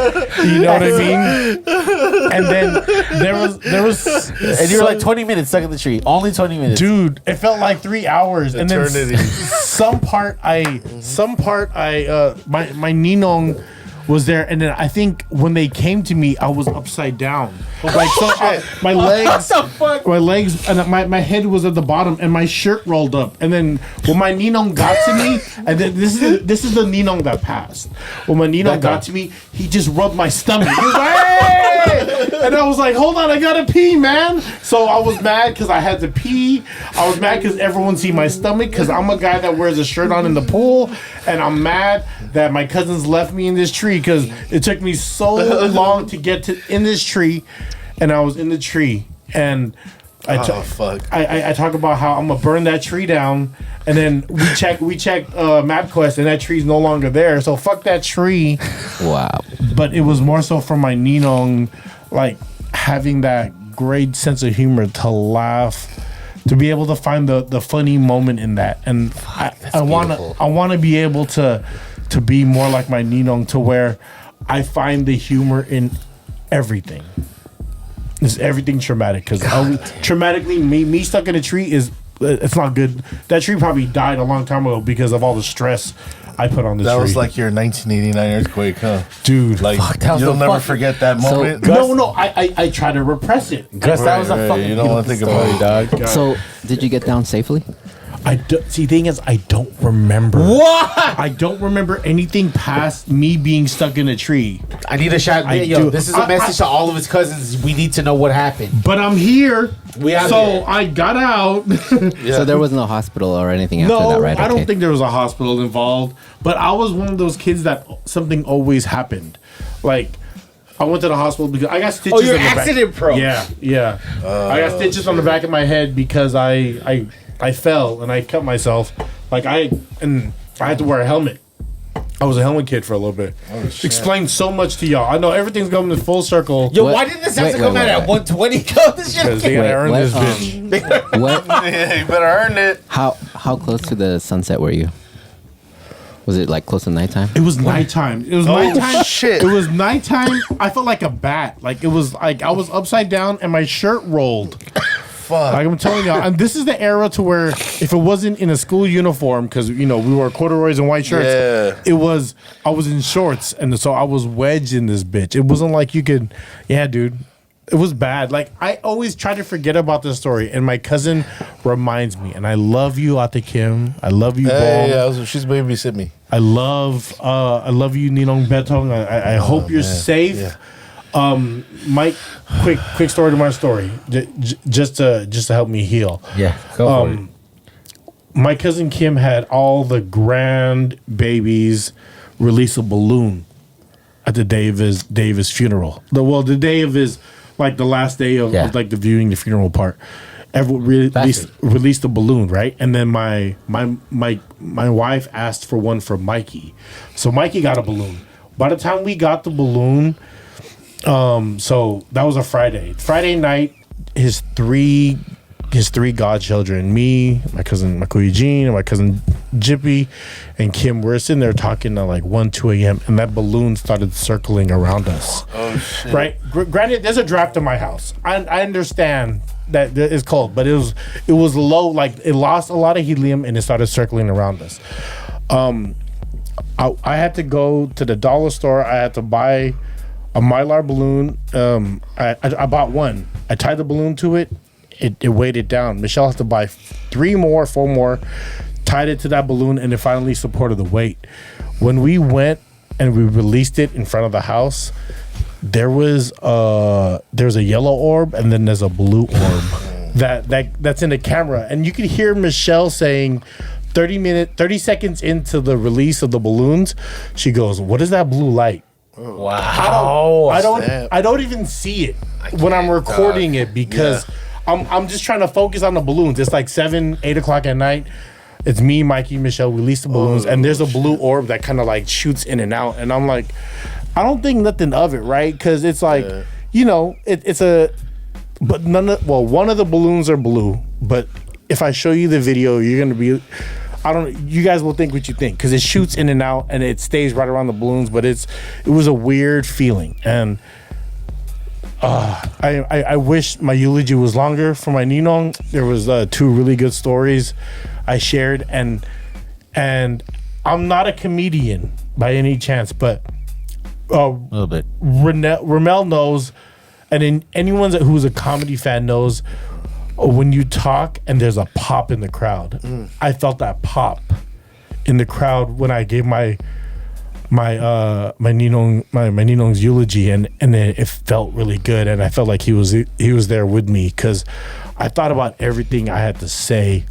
know what I mean? And then there was And you were like 20 minutes stuck in the tree. Only 20 minutes. dude, it felt like 3 hours. And then Eternity. some part my ninong was there, and then I think when they came to me, I was upside down. Like so, my legs, What the fuck? my legs, and my head was at the bottom, and my shirt rolled up. And then when my ninong got to me, and then this is the ninong that passed. When my ninong got to me, he just rubbed my stomach. He was like, "Hey!" And I was like, "Hold on, I gotta pee, man." So I was mad because I had to pee. I was mad because everyone see my stomach because I'm a guy that wears a shirt on in the pool, and I'm mad that my cousins left me in this tree because it took me so long to get in this tree, and I was in the tree, and I talk about how I'm gonna burn that tree down, and then we check MapQuest, and that tree's no longer there. So fuck that tree. Wow. But it was more so from my ninong, like having that great sense of humor to laugh, to be able to find the funny moment in that, and I wanna be able to be more like my ninong, to where I find the humor in everything. Is everything traumatic? Because traumatically, me stuck in a tree it's not good. That tree probably died a long time ago because of all the stress I put on this tree. That was like your 1989 earthquake, huh? Dude, Like, that was you'll the never fucking- forget that moment. no, I try to repress it. Gus, that was a Right, fucking you don't want to think beautiful about story, it. dog. So, did you get down safely? See, thing is, I don't remember. What? I don't remember anything past me being stuck in a tree. I need a shout. I Yo, do. this is a message to all of his cousins. We need to know what happened. But I'm here. We out so here. I got out. So there was no hospital or anything after No, that, right? I don't Okay. think there was a hospital involved. But I was one of those kids that something always happened. Like, I went to the hospital because I got stitches. you're on the accident back. prone. Yeah. I got stitches on the back of my head because I fell and I cut myself. Like I had to wear a helmet. I was a helmet kid for a little bit. Explained so much to y'all. I know everything's going in full circle. Yo, What? why didn't this have to Wait, come wait, out wait. at 120? Yo, this Because shit. they gotta earn what? this bitch. What? Yeah, you better earn it. How close to the sunset were you? Was it like close to nighttime? It was nighttime. It was nighttime. shit. It was nighttime. I felt like a bat. Like it was like I was upside down and my shirt rolled. Fuck. Like I'm telling y'all, and this is the era to where if it wasn't in a school uniform, because we wore corduroys and white shirts, Yeah. I was in shorts, and so I was wedged in this bitch. It wasn't like you could, yeah, dude. It was bad. Like I always try to forget about this story, and my cousin reminds me. And I love you, Ate Kim. I love you, Hey, Bong. she's babysit me. I love you, Ninong Betong. I hope you're man. safe. Yeah. Mike, quick story to my story, just to help me heal. Yeah, go for it. My cousin Kim had all the grand babies release a balloon at the day of his funeral. The day of his, like, the last day of like the viewing the funeral part. Everyone released a balloon, right? And then my wife asked for one for Mikey, so Mikey got a balloon. By the time we got the balloon, so that was a Friday. Friday night, his three godchildren, me, my cousin Eugene, and my cousin Jippy, and Kim, we're sitting there talking at like 1, 2 a.m. and that balloon started circling around us. Oh shit! Right? Granted, there's a draft in my house. I understand that it's cold, but it was low. Like, it lost a lot of helium and it started circling around us. I had to go to the dollar store. I had to buy a Mylar balloon. I bought one. I tied the balloon to it. It weighed it down. Michelle has to buy 4 more, tied it to that balloon, and it finally supported the weight. When we went and we released it in front of the house, there's a yellow orb and then there's a blue orb that's in the camera, and you can hear Michelle saying 30 seconds into the release of the balloons, she goes, "What is that blue light?" Wow. I don't even see it when I'm recording it because I'm just trying to focus on the balloons. It's like 7, 8 o'clock at night. It's me, Mikey, Michelle. We release the balloons, and there's a blue orb that kind of like shoots in and out. And I'm like, I don't think nothing of it, right? Because it's like, it's a. But one of the balloons are blue. But if I show you the video, you're gonna be. You guys will think what you think because it shoots in and out and it stays right around the balloons. But it was a weird feeling, and I wish my eulogy was longer for my ninong. There was 2 really good stories I shared, and I'm not a comedian by any chance, but a little bit. Rommel knows, and anyone who's a comedy fan knows when you talk and there's a pop in the crowd. I felt that pop in the crowd when I gave my ninong's eulogy, and it felt really good, and I felt like he was there with me because I thought about everything I had to say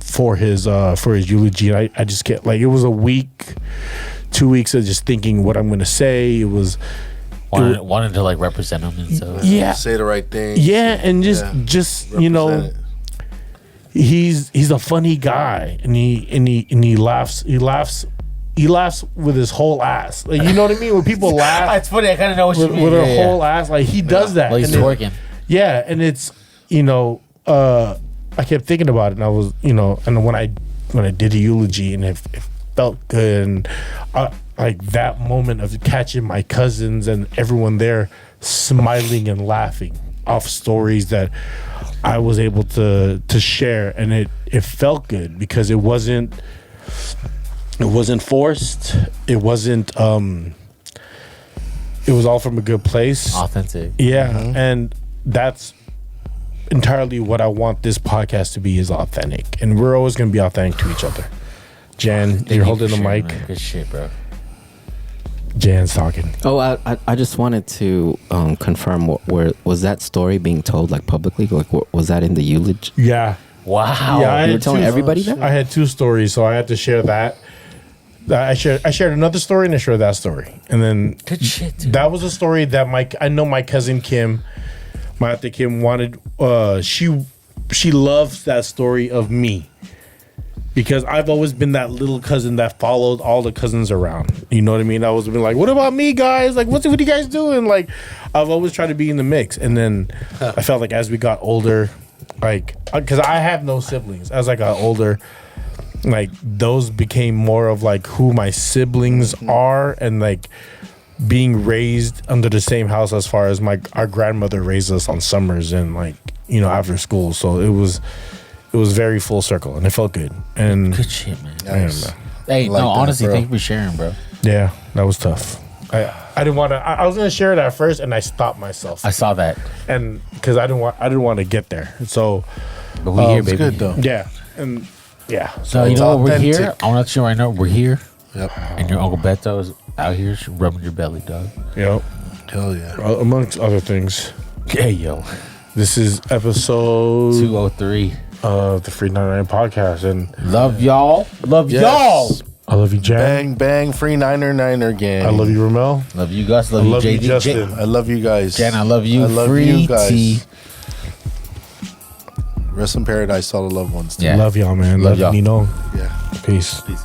for his eulogy, and I just get like, it was a week, 2 weeks of just thinking what I'm gonna say. It was wanted to like represent him and so say the right thing. And just it. He's a funny guy, and he laughs with his whole ass. Like, you know what I mean? When people laugh, it's funny. I kind of know what you mean. With her whole ass, like he does that. Like he's working. Yeah, and it's I kept thinking about it, and I was and when I did the eulogy, and it felt good, and like that moment of catching my cousins and everyone there smiling and laughing off stories that I was able to share, and it felt good because it wasn't forced. It wasn't it was all from a good place. Authentic. Yeah. Mm-hmm. And that's entirely what I want this podcast to be, is authentic. And we're always going to be authentic to each other. Jan, you're holding the mic. Man. Good shit, bro. Jan's talking. Oh, I just wanted to confirm, where was that story being told, like, publicly? Like, was that in the eulogy? Yeah. Wow. Yeah, you were telling everybody that? I had 2 stories, so I had to share that. I shared another story, and I shared that story. And then good shit, dude. That was a story that I know my cousin Kim, my auntie Kim, wanted. She loves that story of me, because I've always been that little cousin that followed all the cousins around. You know what I mean? I always been like, what about me, guys? Like, what are you guys doing? Like, I've always tried to be in the mix. And then I felt like as we got older, like, because I have no siblings, as I got older, like, those became more of like who my siblings are, and like being raised under the same house, as far as our grandmother raised us on summers and, like, after school. So it was very full circle, and it felt good. And good shit, man. Nice. Hey, like, no, honestly, thank you for sharing, bro. Yeah, that was tough. I didn't want to. I was gonna share it at first, and I stopped myself. I saw that, and because I didn't want to get there. So, but we here, baby. Good though. Yeah, and yeah. So you know what, we're here. I want to let you know right now, we're here. Yep. And your Uncle Beto is out here rubbing your belly, dog. Yep. Hell yeah. Amongst other things. Hey, yo. This is episode 203. of the FREE99 podcast. And Love y'all. Love Yes. y'all. I love you, Jan. Bang, bang, free Niner gang. I love you, Rommel. Love you, Gus. I Love you, love you, JD. Justin. I love you guys. Jan, I love you. I love Free you guys. T. Rest in paradise, all the loved ones. Yeah. Love y'all, man. Love y'all. Nino. Yeah. Peace. Peace.